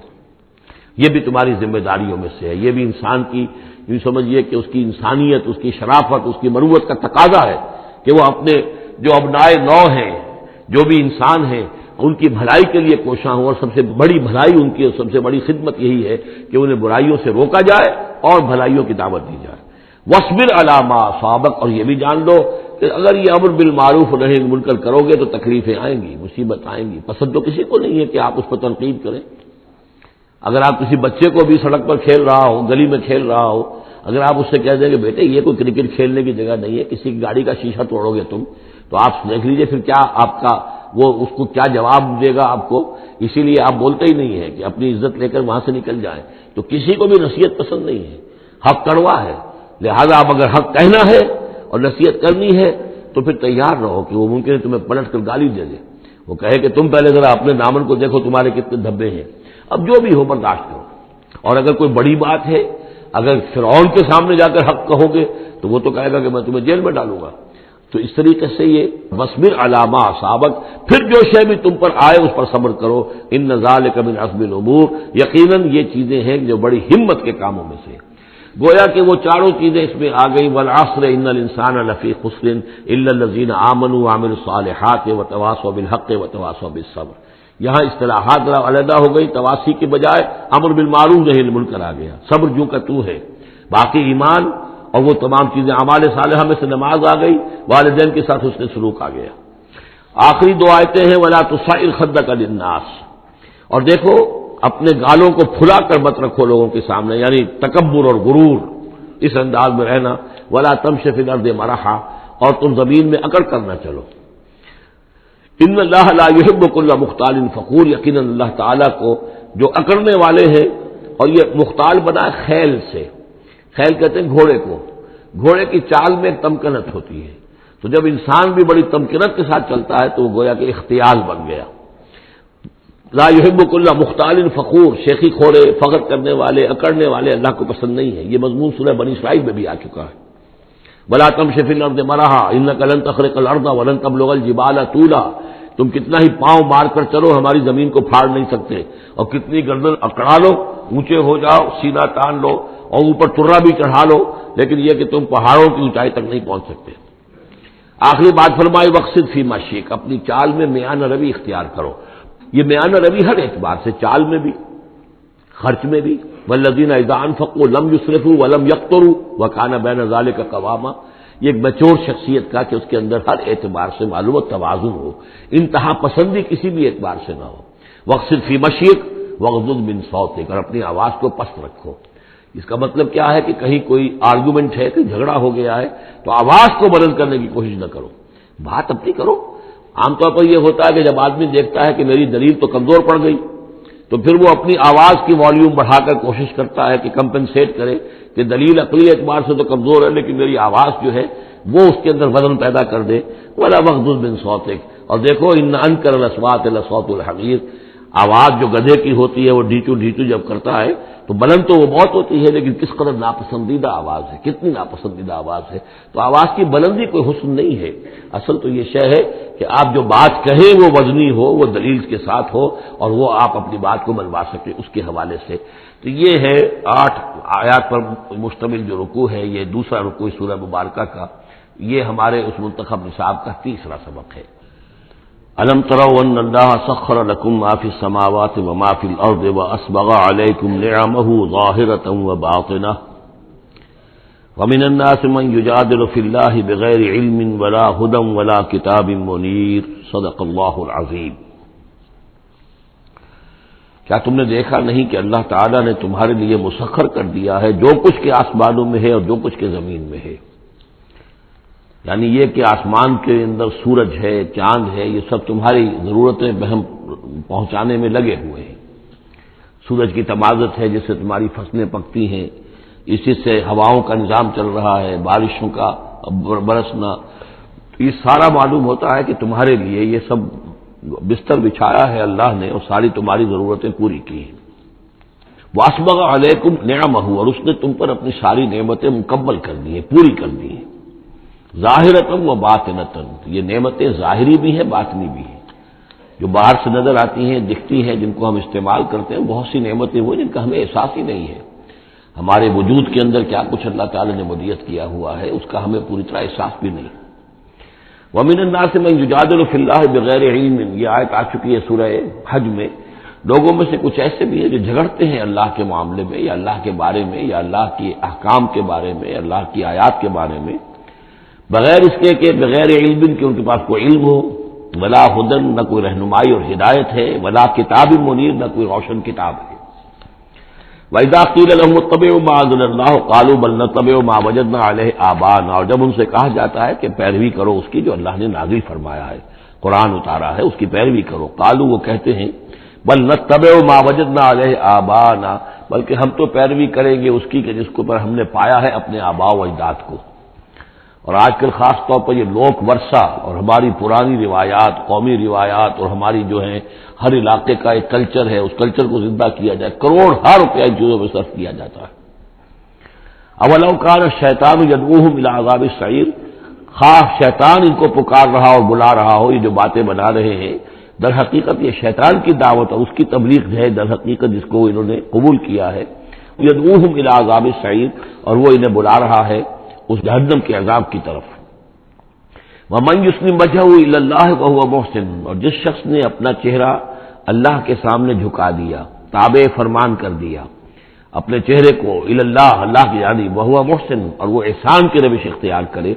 یہ بھی تمہاری ذمہ داریوں میں سے ہے، یہ بھی انسان کی، یوں سمجھیے کہ اس کی انسانیت، اس کی شرافت، اس کی مروت کا تقاضا ہے کہ وہ اپنے جو ابنائے نو ہیں، جو بھی انسان ہیں، ان کی بھلائی کے لیے کوشاں ہوں، اور سب سے بڑی بھلائی ان کی، اور سب سے بڑی خدمت یہی ہے کہ انہیں برائیوں سے روکا جائے اور بھلائیوں کی دعوت دی جائے۔ وَاصْبِرْ عَلَىٰ مَا أَصَابَكَ، اور یہ بھی جان لو کہ اگر یہ امر بالمعروف اور نہی عن المنکر کرو گے تو تکلیفیں آئیں گی، مصیبت آئیں گی۔ پسند تو کسی کو نہیں ہے کہ آپ اس پر تنقید کریں۔ اگر آپ کسی بچے کو بھی سڑک پر کھیل رہا ہو، گلی میں کھیل رہا ہو، اگر آپ اس سے کہہ دیں کہ بیٹے یہ کوئی کرکٹ کھیلنے کی جگہ نہیں ہے، کسی کی گاڑی کا شیشہ توڑو گے تم، تو آپ دیکھ لیجئے پھر کیا آپ کا وہ اس کو کیا جواب دے گا آپ کو۔ اسی لیے آپ بولتے ہی نہیں ہیں کہ اپنی عزت لے کر وہاں سے نکل جائیں۔ تو کسی کو بھی نصیحت پسند نہیں ہے، حق کڑوا ہے، لہذا آپ اگر حق کہنا ہے اور نصیحت کرنی ہے تو پھر تیار رہو کہ وہ ممکن ہے تمہیں پلٹ کر گالی دے دے، وہ کہے کہ تم پہلے ذرا اپنے دامن کو دیکھو تمہارے کتنے دھبے ہیں۔ اب جو بھی ہو برداشت کرو، اور اگر کوئی بڑی بات ہے، اگر فرعون کے سامنے جا کر حق کہو گے تو وہ تو کہے گا کہ میں تمہیں جیل میں ڈالوں گا۔ تو اس طریقے سے یہ وَاصْبِرْ عَلَىٰ مَا أَصَابَكَ، پھر جو شے بھی تم پر آئے اس پر صبر کرو، إِنَّ ذَلِكَ مِنْ عَزْمِ الْأُمُورِ، یقیناً یہ چیزیں ہیں جو بڑی ہمت کے کاموں میں سے۔ گویا کہ وہ چاروں چیزیں اس میں آ گئی، وَالْعَصْرِ إِنَّ الْإِنسَانَ لَفِي خُسْرٍ إِلَّا الَّذِينَ آمَنُوا وَعَمِلُوا الصَّالِحَاتِ وَتَوَاصَوْا بِالْحَقِّ وَتَوَاصَوْا بِالصَّبْرِ۔ یہاں اصطلاحات علیحدہ ہو گئی، تواصی کے بجائے امر بالمعروف نہی عن المنکر آ گیا، صبر جو کا تو ہے، باقی ایمان اور وہ تمام چیزیں، اعمال صالحہ میں سے نماز آ گئی، والدین کے ساتھ حسن سلوک آ گیا۔ آخری دو آیتیں ہیں وَلَا تُصَعِّرْ خَدَّكَ لِلنَّاسِ، اور دیکھو اپنے گالوں کو پھلا کر مت رکھو لوگوں کے سامنے، یعنی تکبر اور غرور، اس انداز میں رہنا۔ وَلَا تَمْشِ فِي الْأَرْضِ مَرَحًا، اور تم زمین میں اکڑ کر نہ چلو۔ ان اللہ لا يحب كل مختال فخور، یقیناً اللہ تعالیٰ کو جو اکڑنے والے ہیں، اور یہ مختال بنا خیل سے، خیل کہتے ہیں گھوڑے کو، گھوڑے کی چال میں ایک تمکنت ہوتی ہے، تو جب انسان بھی بڑی تمکنت کے ساتھ چلتا ہے تو وہ گویا کہ اختیال بن گیا۔ لا يحب كل مختال فخور، شیخی کھوڑے، فخر کرنے والے، اکڑنے والے اللہ کو پسند نہیں ہے۔ یہ مضمون سورہ بنی اسرائیل میں بھی آ چکا ہے۔ وَلَا تَمْشِ فِي الْأَرْضِ مَرَحًا إِنَّكَ لَن تَخْرِقَ الْأَرْضَ وَلَن تَبْلُغَ الْجِبَالَ طُولًا، تم کتنا ہی پاؤں مار کر چلو ہماری زمین کو پھاڑ نہیں سکتے، اور کتنی گردن اکڑا لو، اونچے ہو جاؤ، سینہ تان لو اور اوپر ترا بھی چڑھا لو، لیکن یہ کہ تم پہاڑوں کی اونچائی تک نہیں پہنچ سکتے۔ آخری بات فرمائی وَاقْصِدْ فِي مَشْيِكَ، اپنی چال میں میانہ روی اختیار کرو۔ یہ میانہ روی ہر اعتبار سے، چال میں بھی، خرچ میں بھی، وَالَّذِينَ إِذَا أَنفَقُوا لَمْ يُسْرِفُوا وَلَمْ يَقْتُرُوا وَكَانَ بَيْنَ ذَلِكَ قَوَامًا، یہ ایک میچور شخصیت کا کہ اس کے اندر ہر اعتبار سے معلوم توازن ہو، انتہا پسندی کسی بھی اعتبار سے نہ ہو۔ وَاقْصِدْ فِي مَشْيِكَ وَاغْضُضْ مِنْ صَوْتِكَ، اور اپنی آواز کو پست رکھو، اس کا مطلب کیا ہے کہ کہیں کوئی آرگومنٹ ہے کہ جھگڑا ہو گیا ہے تو آواز کو بلند کرنے کی کوشش نہ کرو، بات اپنی کرو۔ عام طور پر یہ ہوتا ہے کہ جب آدمی دیکھتا ہے کہ میری دلیل تو کمزور پڑ گئی تو پھر وہ اپنی آواز کی والیوم بڑھا کر کوشش کرتا ہے کہ کمپنسیٹ کرے کہ دلیل عقلی اعتبار سے تو کمزور ہے لیکن میری آواز جو ہے وہ اس کے اندر وزن پیدا کر دے۔ ولا وغضض من صوتک، اور دیکھو ان انکر الاصوات لصوت الحمیر، آواز جو گدھے کی ہوتی ہے وہ ڈھیچو ڈھیچو جب کرتا ہے تو بلند تو وہ بہت ہوتی ہے لیکن کس قدر ناپسندیدہ آواز ہے، کتنی ناپسندیدہ آواز ہے۔ تو آواز کی بلندی کوئی حسن نہیں ہے، اصل تو یہ شے ہے کہ آپ جو بات کہیں وہ وزنی ہو، وہ دلیل کے ساتھ ہو اور وہ آپ اپنی بات کو منوا سکیں اس کے حوالے سے۔ تو یہ ہے 8 آیات پر مشتمل جو رکوع ہے، یہ دوسرا رکوع سورہ مبارکہ کا، یہ ہمارے اس منتخب نصاب کا تیسرا سبق ہے۔ الم تروا ان اللہ سخر لكم ما في السماوات وما في الارض واسبغ عليكم نعمه ظاهرة وباطنة ومن الناس من يجادل في الله بغير علم ولا هدى ولا كتاب منير صدق اللہ العظیم۔ کیا تم نے دیکھا نہیں کہ اللہ تعالیٰ نے تمہارے لیے مسخر کر دیا ہے جو کچھ کے آسمانوں میں ہے اور جو کچھ کے زمین میں ہے، یعنی یہ کہ آسمان کے اندر سورج ہے، چاند ہے، یہ سب تمہاری ضرورتیں بہم پہنچانے میں لگے ہوئے ہیں۔ سورج کی تمازت ہے جس سے تمہاری فصلیں پکتی ہیں، اسی سے ہواؤں کا نظام چل رہا ہے، بارشوں کا برسنا، یہ سارا معلوم ہوتا ہے کہ تمہارے لیے یہ سب بستر بچھایا ہے اللہ نے اور ساری تمہاری ضرورتیں پوری کی ہیں۔ واسبغ علیکم نعمہ، اور اس نے تم پر اپنی ساری نعمتیں مکمل کر دی ہیں، پوری کر دی ہیں۔ ظاہرتاً و باطنتاً، یہ نعمتیں ظاہری بھی ہیں باطنی بھی ہیں، جو باہر سے نظر آتی ہیں دکھتی ہیں جن کو ہم استعمال کرتے ہیں، بہت سی نعمتیں وہ جن کا ہمیں احساس ہی نہیں ہے، ہمارے وجود کے اندر کیا کچھ اللہ تعالیٰ نے مدیت کیا ہوا ہے اس کا ہمیں پوری طرح احساس بھی نہیں۔ ومن الناس من یجادل فی اللہ بغیر علم، یہ آیت آ چکی ہے سورہ حج میں۔ لوگوں میں سے کچھ ایسے بھی ہیں جو جھگڑتے ہیں اللہ کے معاملے میں یا اللہ کے بارے میں یا اللہ کے احکام کے بارے میں، اللہ کی آیات کے بارے میں، بغیر اس کے کہ بغیر علم کہ ان کے پاس کوئی علم ہو، ولا ہدن، نہ کوئی رہنمائی اور ہدایت ہے، ولا کتاب منیر، نہ کوئی روشن کتاب ہے۔ وَإِذَا قِيلَ لَهُمُ اتَّبِعُوا مَا أَنزَلَ اللَّهُ قَالُوا بَلْ نَتَّبِعُ مَا وَجَدْنَا عَلَيْهِ آبَاءَنَا، اور جب ان سے کہا جاتا ہے کہ پیروی کرو اس کی جو اللہ نے نازل فرمایا ہے، قرآن اتارا ہے، اس کی پیروی کرو، قالوا، وہ کہتے ہیں، بل نتبع ما وجدنا علیہ آباءنا، بلکہ ہم تو پیروی کریں گے اس کی کہ جس کو پر ہم نے پایا ہے اپنے آباء و اجداد کو۔ اور آج کل خاص طور پر یہ لوک ورثہ اور ہماری پرانی روایات، قومی روایات اور ہماری جو ہیں ہر علاقے کا ایک کلچر ہے، اس کلچر کو زندہ کیا جائے، کروڑ ہر روپیہ ان چیزوں میں صرف کیا جاتا ہے۔ اولو کان الشیطان یدعوہم الی عذاب السعیر، خواہ شیطان ان کو پکار رہا اور بلا رہا ہو، یہ جو باتیں بنا رہے ہیں در حقیقت یہ شیطان کی دعوت اور اس کی تبلیغ ہے در حقیقت جس کو انہوں نے قبول کیا ہے۔ یدعوہم الی عذاب السعیر، اور وہ انہیں بلا رہا ہے اس جہنم کے عذاب کی طرف۔ وَمَن يُسْلِمْ وَجْهَهُ إِلَى اللَّهِ وَهُوَ مُحْسِنٌ، اور جس شخص نے اپنا چہرہ اللہ کے سامنے جھکا دیا، تابع فرمان کر دیا اپنے چہرے کو الی اللہ، اللہ کی جانب، وَهُوَ مُحْسِنٌ، اور وہ احسان کی روش اختیار کرے،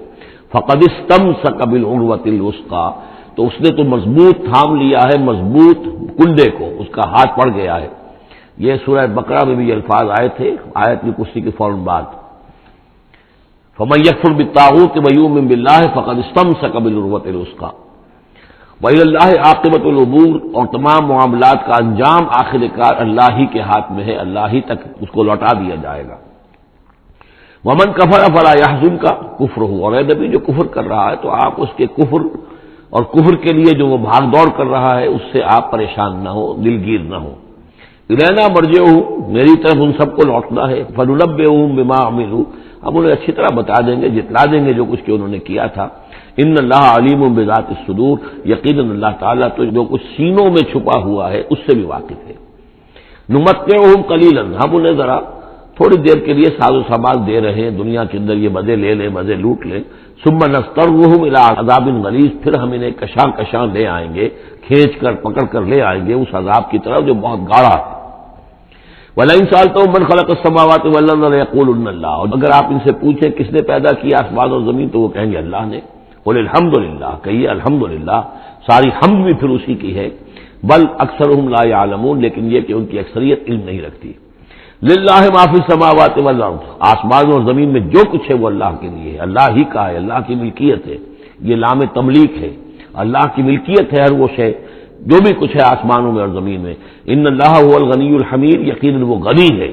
فَقَدِ اسْتَمْسَكَ بِالْعُرْوَةِ الْوُثْقَىٰ، تو اس نے تو مضبوط تھام لیا ہے مضبوط کنڈے کو، اس کا ہاتھ پڑ گیا ہے۔ یہ سورہ بقرہ میں بھی یہ الفاظ آئے تھے آیت کی کرسی کے فوراً بعد۔ فَمَن يَكْفُرْ بِالطَّاغُوتِ وَيُؤْمِن بِاللَّهِ فَقَدِ اسْتَمْسَكَ بِالْعُرْوَةِ الْوُثْقَىٰ وَإِلَى اللَّهِ عَاقِبَةُ الْأُمُورِ، اور تمام معاملات کا انجام آخر کار اللہ ہی کے ہاتھ میں ہے، اللہ ہی تک اس کو لوٹا دیا جائے گا۔ وَمَن كَفَرَ فَلَا يَحْزُنكَ كُفْرُهُ، اور اے نبی جو کفر کر رہا ہے تو آپ اس کے کفر اور کفر کے لیے جو وہ بھاگ دوڑ کر رہا ہے اس سے آپ پریشان نہ ہو، دلگیر نہ ہو۔ الینا مرجعہم، میری طرف ان سب کو لوٹنا ہے، فننبئہم بما عملوا، ہم انہیں اچھی طرح بتا دیں گے، جتلا دیں گے جو کچھ کہ انہوں نے کیا تھا۔ ان اللہ علیم بذات الصدور، یقیناً اللہ تعالیٰ تو جو کچھ سینوں میں چھپا ہوا ہے اس سے بھی واقف ہے۔ نمتعہم قلیلا، ہم انہیں ذرا تھوڑی دیر کے لیے ساز و سامان دے رہے ہیں، دنیا کے اندر یہ مزے لے لیں، مزے لوٹ لیں، ثم نضطرہم الی عذاب غلیظ، پھر ہم انہیں کشاں کشاں لے آئیں گے، کھینچ کر پکڑ کر لے آئیں گے اس عذاب کی طرف جو بہت گاڑھا ہے۔ وَلَئِن سَأَلْتَهُم مَّن خَلَقَ السَّمَاوَاتِ وَالْأَرْضَ لَيَقُولُنَّ اللَّهُ، اور اگر آپ ان سے پوچھیں کس نے پیدا کیا آسمان اور زمین تو وہ کہیں گے اللہ نے۔ قُلِ الْحَمْدُ لِلَّهِ، کہیے الحمدللہ، ساری حمد بھی پھر اسی کی ہے۔ بل اکثرهم لا يعلمون، لیکن یہ کہ ان کی اکثریت علم نہیں رکھتی۔ للہ ما فی السماوات والارض، آسمان اور زمین میں جو کچھ ہے وہ اللہ کے لیے ہے، اللہ ہی کا ہے، اللہ کی ملکیت ہے، یہ لام تملیک ہے، اللہ کی ملکیت ہے ہر وہ شے جو بھی کچھ ہے آسمانوں میں اور زمین میں۔ ان اللہ هو الغنی الحمید، یقیناً وہ غنی ہے،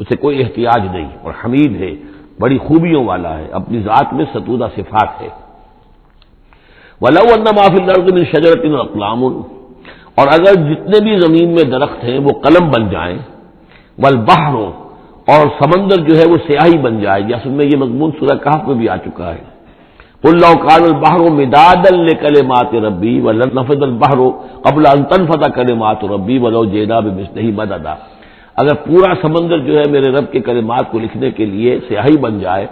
اسے کوئی احتیاج نہیں، اور حمید ہے، بڑی خوبیوں والا ہے، اپنی ذات میں ستودہ صفات ہے۔ وَلَوْ أَنَّ مَا فِي الْأَرْضِ مِنْ شَجَرَةٍ أَقْلَامٌ، اور اگر جتنے بھی زمین میں درخت ہیں وہ قلم بن جائیں، والبحر، اور سمندر جو ہے وہ سیاہی بن جائے، جیسے میں یہ مضمون سورہ کہف میں بھی آ چکا ہے۔ قُل لَّوْ كَانَ الْبَحْرُ مِدَادًا لِّكَلِمَاتِ رَبِّي وَلَنَفَدَ الْبَحْرُ قَبْلَ أَن تَنفَدَ كَلِمَاتُ رَبِّي وَلَوْ جِئْنَا بِمِثْلِهِ مَدَدًا، اگر پورا سمندر جو ہے میرے رب کے کلمات کو لکھنے کے لیے سیاہی بن جائے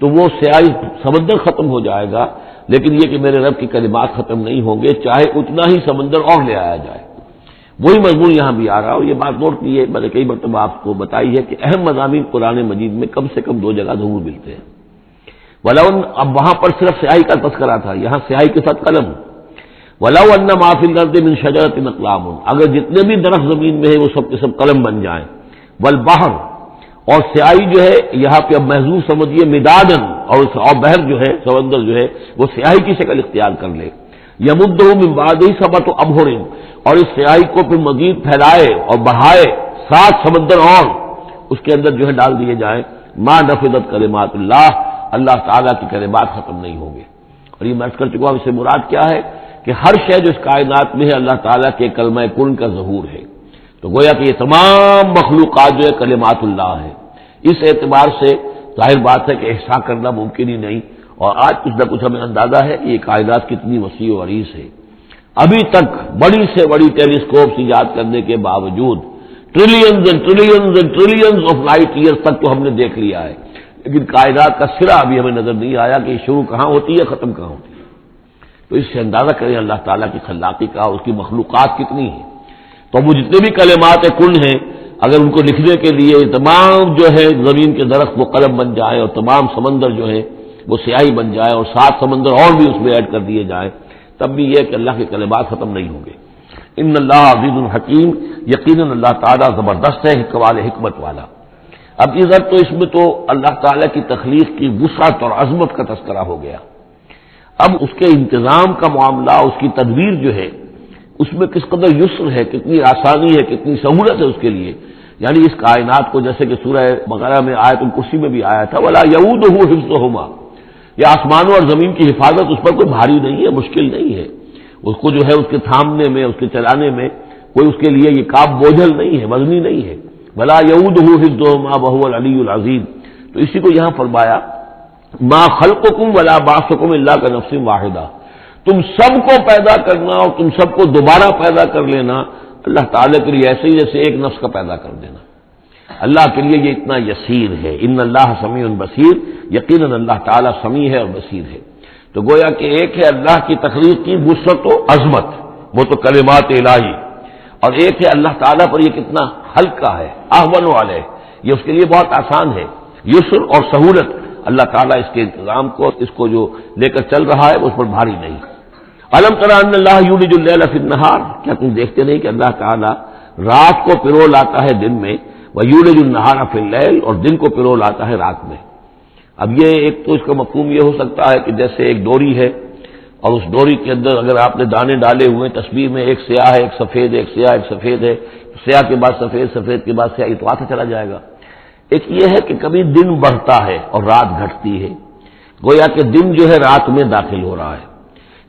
تو وہ سیاہی سمندر ختم ہو جائے گا، لیکن یہ کہ میرے رب کے کلمات ختم نہیں ہوں گے چاہے اتنا ہی سمندر اور لے آیا جائے۔ وہی مضمون یہاں بھی آ رہا ہے، اور یہ بات نوٹ کی ہے، میں نے کئی مرتبہ آپ کو بتائی ہے کہ اہم مضامین قرآن مجید میں کم سے کم دو جگہ ضرور ملتے ہیں۔ ولو، اب وہاں پر صرف سیاہی کا تذکرہ تھا، یہاں سیاہی کے ساتھ قلم۔ ولو ان ما فی الارض من شجرۃ اقلام، اگر جتنے بھی درخت زمین میں ہیں وہ سب کے سب قلم بن جائیں، والبحر، اور سیاہی جو ہے یہاں پہ اب محظوظ سمجھیے مدادن، اور بحر جو ہے سمندر جو ہے وہ سیاہی کی شکل اختیار کر لے، یمدہ من بعدہ سبعۃ ابحر، اور اس سیاہی کو پھر مزید پھیلائے اور بڑھائے 7 سمندر اور اس کے اندر جو ہے ڈال دیے جائیں، ما نفدت کلمات اللہ، اللہ تعالیٰ کی کلمات ختم نہیں ہوں گے۔ اور یہ میں عرض کر چکا ہوں، اس سے مراد کیا ہے کہ ہر شے جو اس کائنات میں ہے اللہ تعالیٰ کے کلمہ کن کا ظہور ہے، تو گویا کہ یہ تمام مخلوقات جو ہے کلمات اللہ ہے۔ اس اعتبار سے ظاہر بات ہے کہ احصاء کرنا ممکن ہی نہیں، اور آج کچھ نہ کچھ ہمیں اندازہ ہے کہ یہ کائنات کتنی وسیع و عریض ہے۔ ابھی تک بڑی سے بڑی ٹیلیسکوپس ایجاد کرنے کے باوجود trillions and trillions and trillions of light years تک تو ہم نے دیکھ لیا ہے، لیکن کائنات کا سرا ابھی ہمیں نظر نہیں آیا کہ شروع کہاں ہوتی ہے ختم کہاں ہوتی ہے۔ تو اس سے اندازہ کریں اللہ تعالیٰ کی خلاقی کا، اس کی مخلوقات کتنی ہیں۔ تو وہ جتنے بھی کلمات کن ہیں، اگر ان کو لکھنے کے لیے تمام جو ہے زمین کے درخت وہ قلم بن جائیں، اور تمام سمندر جو ہے وہ سیاہی بن جائے، اور 7 سمندر اور بھی اس میں ایڈ کر دیے جائیں، تب بھی یہ کہ اللہ کے کلمات ختم نہیں ہوں گے۔ ان اللہ عزیز الحکیم، یقیناً اللہ تعالیٰ زبردست ہے، حکمت والا۔ اب ادھر تو اس میں تو اللہ تعالیٰ کی تخلیق کی وسعت اور عظمت کا تذکرہ ہو گیا، اب اس کے انتظام کا معاملہ، اس کی تدبیر جو ہے اس میں کس قدر یسر ہے، کتنی آسانی ہے، کتنی سہولت ہے اس کے لیے، یعنی اس کائنات کو جیسے کہ سورہ بقرہ میں آیت الکرسی میں بھی آیا تھا ولا یعودہ حفظہما، یہ آسمانوں اور زمین کی حفاظت اس پر کوئی بھاری نہیں ہے، مشکل نہیں ہے، اس کو جو ہے اس کے تھامنے میں، اس کے چلانے میں کوئی اس کے لیے یہ کام بوجھل نہیں ہے، وزنی نہیں ہے۔ ولا یعودہ حفظہما وہو العلی العظیم، تو اسی کو یہاں فرمایا ما خلقکم ولا بعثکم الا کنفس واحدہ، تم سب کو پیدا کرنا اور تم سب کو دوبارہ پیدا کر لینا اللہ تعالیٰ کے لیے ایسے ہی جیسے ایک نفس کا پیدا کر دینا، اللہ کے لیے یہ اتنا یسیر ہے۔ ان اللہ سمیع بصیر، یقیناً اللہ تعالیٰ سمیع ہے اور بصیر ہے۔ تو گویا کہ ایک ہے اللہ کی تخلیق کی وسعت و عظمت، وہ تو کلمات الہی، اور ایک ہے اللہ تعالیٰ پر یہ کتنا ہلکا ہے، اہون علیہ، یہ اس کے لیے بہت آسان ہے، یسر اور سہولت اللہ تعالیٰ اس کے انتظام کو، اس کو جو لے کر چل رہا ہے اس پر بھاری نہیں۔ الم تر ان اللہ یولج اللیل فی النہار، کیا تم دیکھتے نہیں کہ اللہ تعالیٰ رات کو پرو لاتا ہے دن میں، ویولج النہار فی اللیل، اور دن کو پرو لاتا ہے رات میں۔ اب یہ ایک تو اس کا مفہوم یہ ہو سکتا ہے کہ جیسے ایک ڈوری ہے، اور اس ڈوری کے اندر اگر آپ نے دانے ڈالے ہوئے تصویر میں، ایک سیاہ ہے ایک سفید ہے، ایک سیاہ ایک سفید ہے، سیاہ کے بعد سفید، سفید کے بعد سیاہ، یہ تو آتا چلا جائے گا۔ ایک یہ ہے کہ کبھی دن بڑھتا ہے اور رات گھٹتی ہے، گویا کہ دن جو ہے رات میں داخل ہو رہا ہے،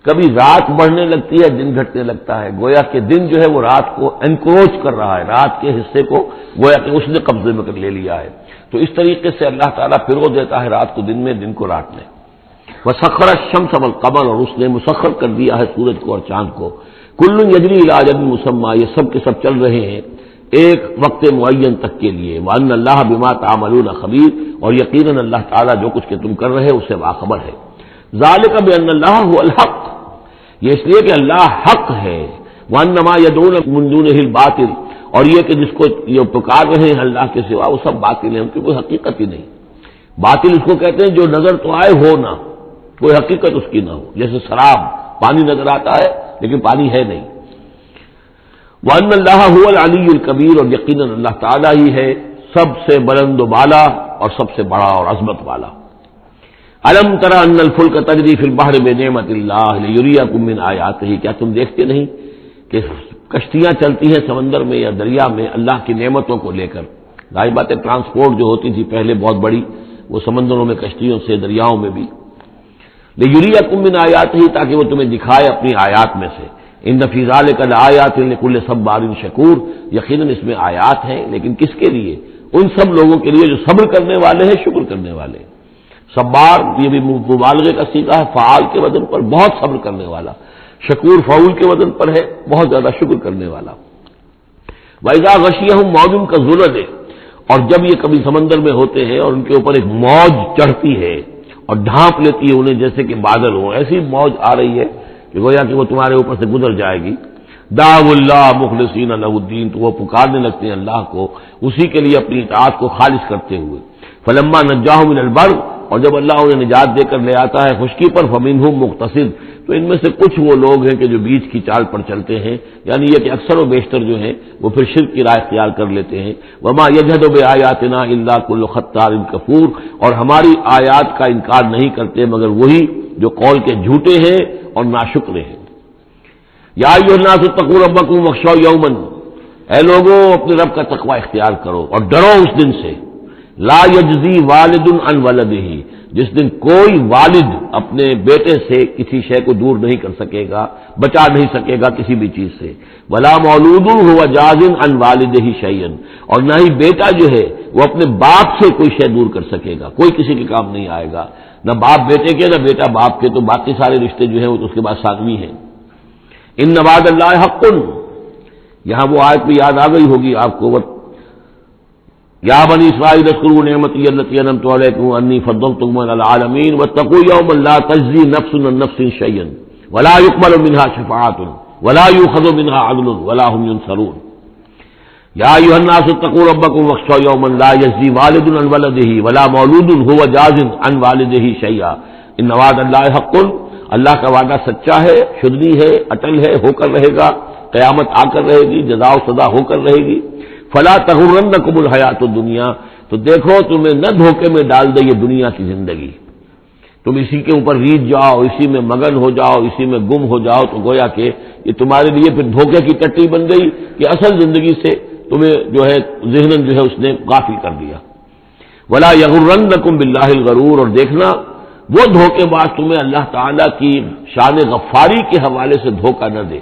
کبھی رات بڑھنے لگتی ہے دن گھٹنے لگتا ہے، گویا کہ دن جو ہے وہ رات کو انکروچ کر رہا ہے، رات کے حصے کو گویا کہ اس نے قبضے میں کر لے لیا ہے۔ تو اس طریقے سے اللہ تعالیٰ پھرو دیتا ہے رات کو دن میں، دن کو رات میں۔ وسخر الشمس والقمر، اور اس نے مسخر کر دیا ہے سورج کو اور چاند کو، کل یجری الی اجل مسمى، یہ سب کے سب چل رہے ہیں ایک وقت معین تک کے لیے، وان اللہ بما تعملون خبیر، اور یقیناً اللہ تعالیٰ جو کچھ کہ تم کر رہے اس سے باخبر ہے۔ ذالک بان اللہ هو الحق، یہ اس لیے کہ اللہ حق ہے، وانما يدعون من دونه الباطل، اور یہ کہ جس کو یہ پکار رہے ہیں اللہ کے سوا وہ سب باطل ہیں، ان کی کوئی حقیقت ہی نہیں۔ باطل اس کو کہتے ہیں جو نظر تو آئے ہو نہ، کوئی حقیقت اس کی نہ ہو، جیسے شراب، پانی نظر آتا ہے لیکن پانی ہے نہیں۔ وان اللہ هو العلی الکبیر، اور یقیناً اللہ تعالیٰ ہی ہے سب سے بلند و بالا اور سب سے بڑا اور عظمت والا۔ الم تری ان الفلک تجری فی البحر بنعمت اللہ لیریکم من آیاتہ، کیا تم دیکھتے نہیں کہ کشتیاں چلتی ہیں سمندر میں یا دریا میں اللہ کی نعمتوں کو لے کر؟ ظاہر بات ہے ٹرانسپورٹ جو ہوتی تھی پہلے بہت بڑی، وہ سمندروں میں کشتیوں سے، دریاؤں میں بھی۔ لیریکم من آیاتہ، تاکہ وہ تمہیں دکھائے اپنی آیات میں سے۔ ان فی ذلک لآیات لکل صبار شکور، یقیناً اس میں آیات ہیں، لیکن کس کے لیے؟ ان سب لوگوں کے لیے جو صبر کرنے والے ہیں، شکر کرنے والے ہیں۔ صبار یہ بھی مبالغے کا صیغہ ہے، فعال کے وزن پر، بہت صبر کرنے والا۔ شکور فعول کے وزن پر ہے، بہت زیادہ شکر کرنے والا۔ وَإِذَا غَشِيَهُم مَّوْجٌ كَالظُّلَلِ، اور جب یہ کبھی سمندر میں ہوتے ہیں اور ان کے اوپر ایک موج چڑھتی ہے اور ڈھانپ لیتی ہے انہیں جیسے کہ بادل ہوں، ایسی موج آ رہی ہے کہ گویا کہ وہ تمہارے اوپر سے گزر جائے گی۔ دعوا اللہ مخلصین لہ الدین، تو وہ پکارنے لگتے ہیں اللہ کو اسی کے لیے اپنی اطاعت کو خالص کرتے ہوئے۔ فلما نجاہم من البر، اور جب اللہ انہیں نجات دے کر لے آتا ہے خشکی پر، فمنہم مقتصد، تو ان میں سے کچھ وہ لوگ ہیں کہ جو بیچ کی چال پر چلتے ہیں، یعنی یہ کہ اکثر و بیشتر جو ہیں وہ پھر شرک کی راہ اختیار کر لیتے ہیں۔ وما یجحد بآیاتنا الا کل ختار کفور، اور ہماری آیات کا انکار نہیں کرتے مگر وہی جو قول کے جھوٹے ہیں اور ناشکر ہیں۔ یا ایھا الناس اتقوا ربکم واخشوا یوما، اے لوگوں اپنے رب کا تقوی اختیار کرو اور ڈرو اس دن سے، لا یجزی والد عن ولدہ، جس دن کوئی والد اپنے بیٹے سے کسی شے کو دور نہیں کر سکے گا، بچا نہیں سکے گا کسی بھی چیز سے، ولا مولود هو جاز عن والدہ شیئا، اور نہ ہی بیٹا جو ہے وہ اپنے باپ سے کوئی شے دور کر سکے گا، کوئی کسی کے کام نہیں آئے گا، نہ باپ بیٹے کے نہ بیٹا باپ کے، تو باقی سارے رشتے جو ہیں وہ تو اس کے بعد ثانوی ہیں۔ ان وعد اللہ حق، یہاں وہ آیت بھی یاد آ گئی ہوگی آپ کو، یا بنی اسرائیل اذکروا نعمتی التی انعمت علیکم انی فضلتکم علی العالمین واتقوا یوما لا تجزی نفس عن نفس شیئا ولا یقبل منها شفاعۃ ولا یؤخذ منها عدل ولا هم ينصرون۔ یا ایھا الناس اتقوا ربکم واخشوا یوما لا یجزی والد عن ولدہ ولا مولود هو جاز عن والدہ شیئا ان وعد اللہ حق، اللہ کا وعدہ سچا ہے، شدنی ہے، اٹل ہے، ہو کر رہے گا، قیامت آ کر رہے گی، جزا و سزا ہو کر رہے گی۔ فلا تغرنکم الحیات الدنیا، تو دیکھو تمہیں نہ دھوکے میں ڈال دے یہ دنیا کی زندگی، تم اسی کے اوپر ریجھ جاؤ، اسی میں مگن ہو جاؤ، اسی میں گم ہو جاؤ، تو گویا کہ یہ تمہارے لیے پھر دھوکے کی ٹٹی بن گئی کہ اصل زندگی سے تمہیں جو ہے ذہناً جو ہے اس نے غافل کر دیا۔ ولا یغرنکم باللہ الغرور، اور دیکھنا وہ دھوکے باز تمہیں اللہ تعالیٰ کی شان غفاری کے حوالے سے دھوکہ نہ دے۔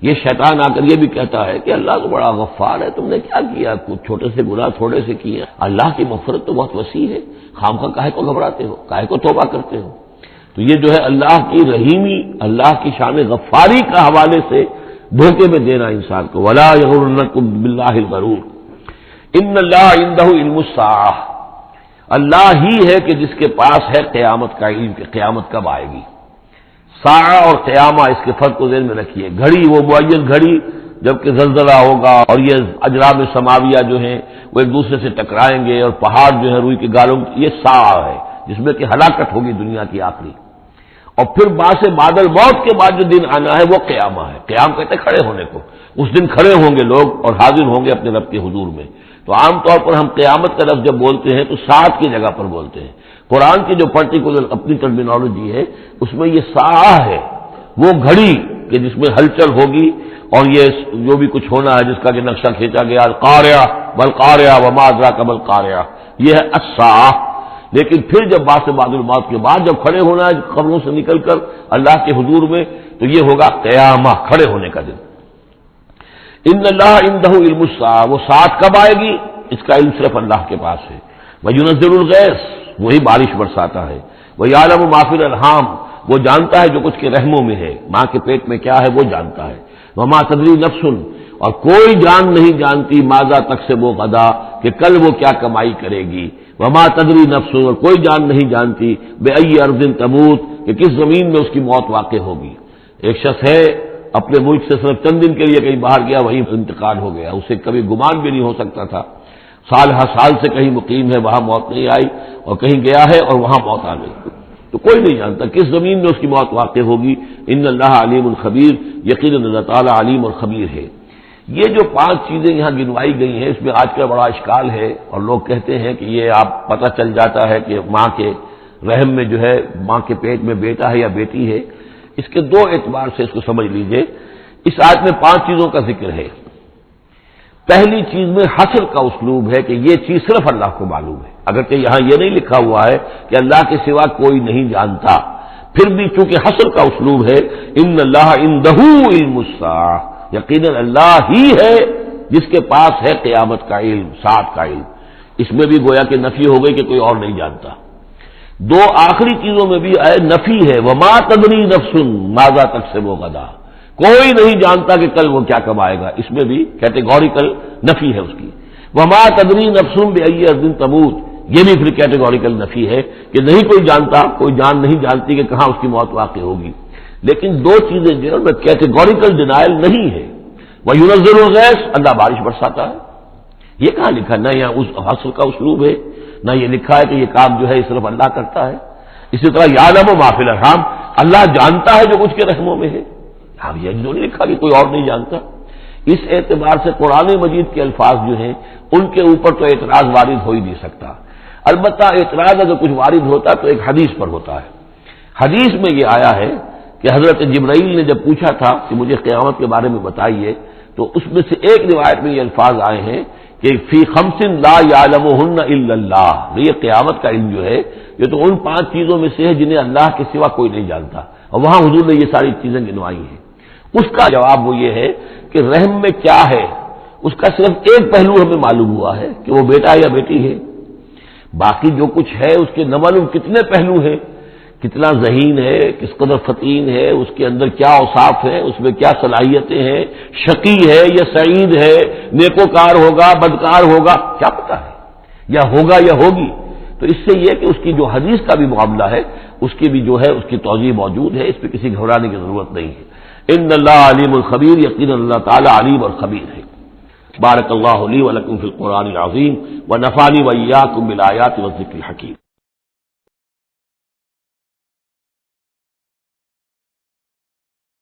یہ شیطان آ کر یہ بھی کہتا ہے کہ اللہ تو بڑا غفار ہے، تم نے کیا کیا، کچھ چھوٹے سے گناہ تھوڑے سے کیے، اللہ کی مغفرت تو بہت وسیع ہے، خامخواہ کاہے کو گھبراتے ہو، کاہے کو توبہ کرتے ہو۔ تو یہ جو ہے اللہ کی رحیمی، اللہ کی شان غفاری کا حوالے سے دھوکے میں دینا انسان کو۔ ولا یغرنکم باللہ الغرور ان اللہ عندہ علم الساعہ، اللہ ہی ہے کہ جس کے پاس ہے قیامت کا علم کہ قیامت کب آئے گی۔ ساعہ اور قیامہ، اس کے فرق کو ذہن میں رکھیے۔ گھڑی وہ معین گھڑی جبکہ زلزلہ ہوگا اور یہ اجرام سماویہ جو ہیں وہ ایک دوسرے سے ٹکرائیں گے اور پہاڑ جو ہے روئی کے گالوں، یہ ساعہ ہے جس میں کہ ہلاکت ہوگی دنیا کی آخری۔ اور پھر باس بادل موت کے بعد جو دن آنا ہے وہ قیامہ ہے۔ قیام کہتے ہیں کھڑے ہونے کو، اس دن کھڑے ہوں گے لوگ اور حاضر ہوں گے اپنے رب کے حضور میں۔ تو عام طور پر ہم قیامت کا لفظ جب بولتے ہیں تو ساعت کی جگہ پر بولتے ہیں۔ قرآن کی جو پرٹیکولر اپنی ٹرمینالوجی ہے اس میں یہ ساعہ ہے، وہ گھڑی کہ جس میں ہلچل ہوگی اور یہ جو بھی کچھ ہونا ہے جس کا کہ نقشہ کھینچا گیا، القاریہ والقاریہ وما ادراک ما القاریہ، یہ ہے الساعہ۔ لیکن پھر جب بعث بعد الموت کے بعد جب کھڑے ہونا ہے قبروں سے نکل کر اللہ کے حضور میں، تو یہ ہوگا قیامہ، کھڑے ہونے کا دن۔ ان اللہ عندہ علم الساعہ، وہ ساعت کب آئے گی اس کا علم صرف اللہ کے پاس ہے۔ وینزل الغیث، وہی بارش برساتا ہے۔ ویعلم ما فی الارحام، وہ جانتا ہے جو کچھ کے رحموں میں ہے، ماں کے پیٹ میں کیا ہے وہ جانتا ہے۔ وما تدری نفس، اور کوئی جان نہیں جانتی ماذا تکسب غدا، کہ کل وہ کیا کمائی کرے گی۔ وما تدری نفس، اور کوئی جان نہیں جانتی بأی ارض تموت، کہ کس زمین میں اس کی موت واقع ہوگی۔ ایک شخص ہے اپنے ملک سے صرف چند دن کے لیے کہیں باہر گیا، وہیں انتقال ہو گیا، اسے کبھی گمان بھی نہیں ہو سکتا تھا، سال ہر سال سے کہیں مقیم ہے وہاں موت نہیں آئی، اور کہیں گیا ہے اور وہاں موت آ گئی، تو کوئی نہیں جانتا کس زمین میں اس کی موت واقع ہوگی۔ ان اللہ علیم الخبیر، یقیناً اللہ تعالیٰ علیم اور خبیر ہے۔ یہ جو 5 چیزیں یہاں گنوائی گئی ہیں، اس میں آج کا بڑا اشکال ہے، اور لوگ کہتے ہیں کہ یہ آپ پتہ چل جاتا ہے کہ ماں کے رحم میں جو ہے، ماں کے پیٹ میں بیٹا ہے یا بیٹی ہے۔ اس کے 2 اعتبار سے اس کو سمجھ لیجئے۔ اس آیت میں 5 چیزوں کا ذکر ہے۔ پہلی چیز میں حصر کا اسلوب ہے کہ یہ چیز صرف اللہ کو معلوم ہے، اگرچہ یہاں یہ نہیں لکھا ہوا ہے کہ اللہ کے سوا کوئی نہیں جانتا، پھر بھی چونکہ حصر کا اسلوب ہے، ان اللہ عنده علم الساعہ، یقیناً اللہ ہی ہے جس کے پاس ہے قیامت کا علم، ساعت کا علم۔ اس میں بھی گویا کہ نفی ہو گئی کہ کوئی اور نہیں جانتا۔ 2 آخری چیزوں میں بھی نفی ہے، وما تدری نفس ماذا تکسب غدا، کوئی نہیں جانتا کہ کل وہ کیا کمائے گا، اس میں بھی کیٹیگوریکل نفی ہے اس کی۔ وما تدری نفس بأی ارض تموت، یہ بھی پھر کیٹیگوریکل نفی ہے کہ نہیں کوئی جانتا، کوئی جان نہیں جانتی کہ کہاں اس کی موت واقع ہوگی۔ لیکن 2 چیزیں جو ہے کیٹیگوریکل ڈینائل نہیں ہے۔ وَيُنَزِّلُ الْغَيْثَ، اللہ بارش برساتا ہے، یہ کہاں لکھا؟ نہ یہاں اس حصر کا اسلوب ہے، نہ یہ لکھا ہے کہ یہ کام جو ہے صرف اللہ کرتا ہے۔ اسی طرح یعلم ما فی الارحام، اللہ جانتا ہے جو کچھ کے رحموں میں ہے، اب یہ جو نہیں لکھا کہ کوئی اور نہیں جانتا۔ اس اعتبار سے قرآن مجید کے الفاظ جو ہیں ان کے اوپر تو اعتراض وارد ہو ہی نہیں سکتا۔ البتہ اعتراض اگر کچھ وارد ہوتا تو ایک حدیث پر ہوتا ہے۔ حدیث میں یہ آیا ہے کہ حضرت جبرائیل نے جب پوچھا تھا کہ مجھے قیامت کے بارے میں بتائیے، تو اس میں سے ایک روایت میں یہ الفاظ آئے ہیں کہ فی 5 لا یعلمہن الا اللہ، یہ قیامت کا علم جو ہے یہ تو ان 5 چیزوں میں سے ہے جنہیں اللہ کے سوا کوئی نہیں جانتا، اور وہاں حضور نے یہ ساری چیزیں گنوائی ہیں۔ اس کا جواب وہ یہ ہے کہ رحم میں کیا ہے اس کا صرف ایک پہلو ہمیں معلوم ہوا ہے کہ وہ بیٹا یا بیٹی ہے، باقی جو کچھ ہے اس کے نہ معلوم کتنے پہلو ہیں، کتنا ذہین ہے، کس قدر فطین ہے، اس کے اندر کیا اوصاف ہے، اس میں کیا صلاحیتیں ہیں، شقی ہے یا سعید ہے، نیکوکار ہوگا بدکار ہوگا، کیا پتہ ہے، یا ہوگا یا ہوگی۔ تو اس سے یہ کہ اس کی جو حدیث کا بھی معاملہ ہے اس کی بھی جو ہے اس کی توضیح موجود ہے، اس پہ کسی گھبرانے کی ضرورت نہیں ہے۔ ان اللہ علیم الخبیر، یقینا اللہ تعالی علیم اور خبیر ہے۔ بارک اللہ لی و لکم فی القرآن العظیم ونفعنی وإیاکم بالآیات والذکر الحکیم۔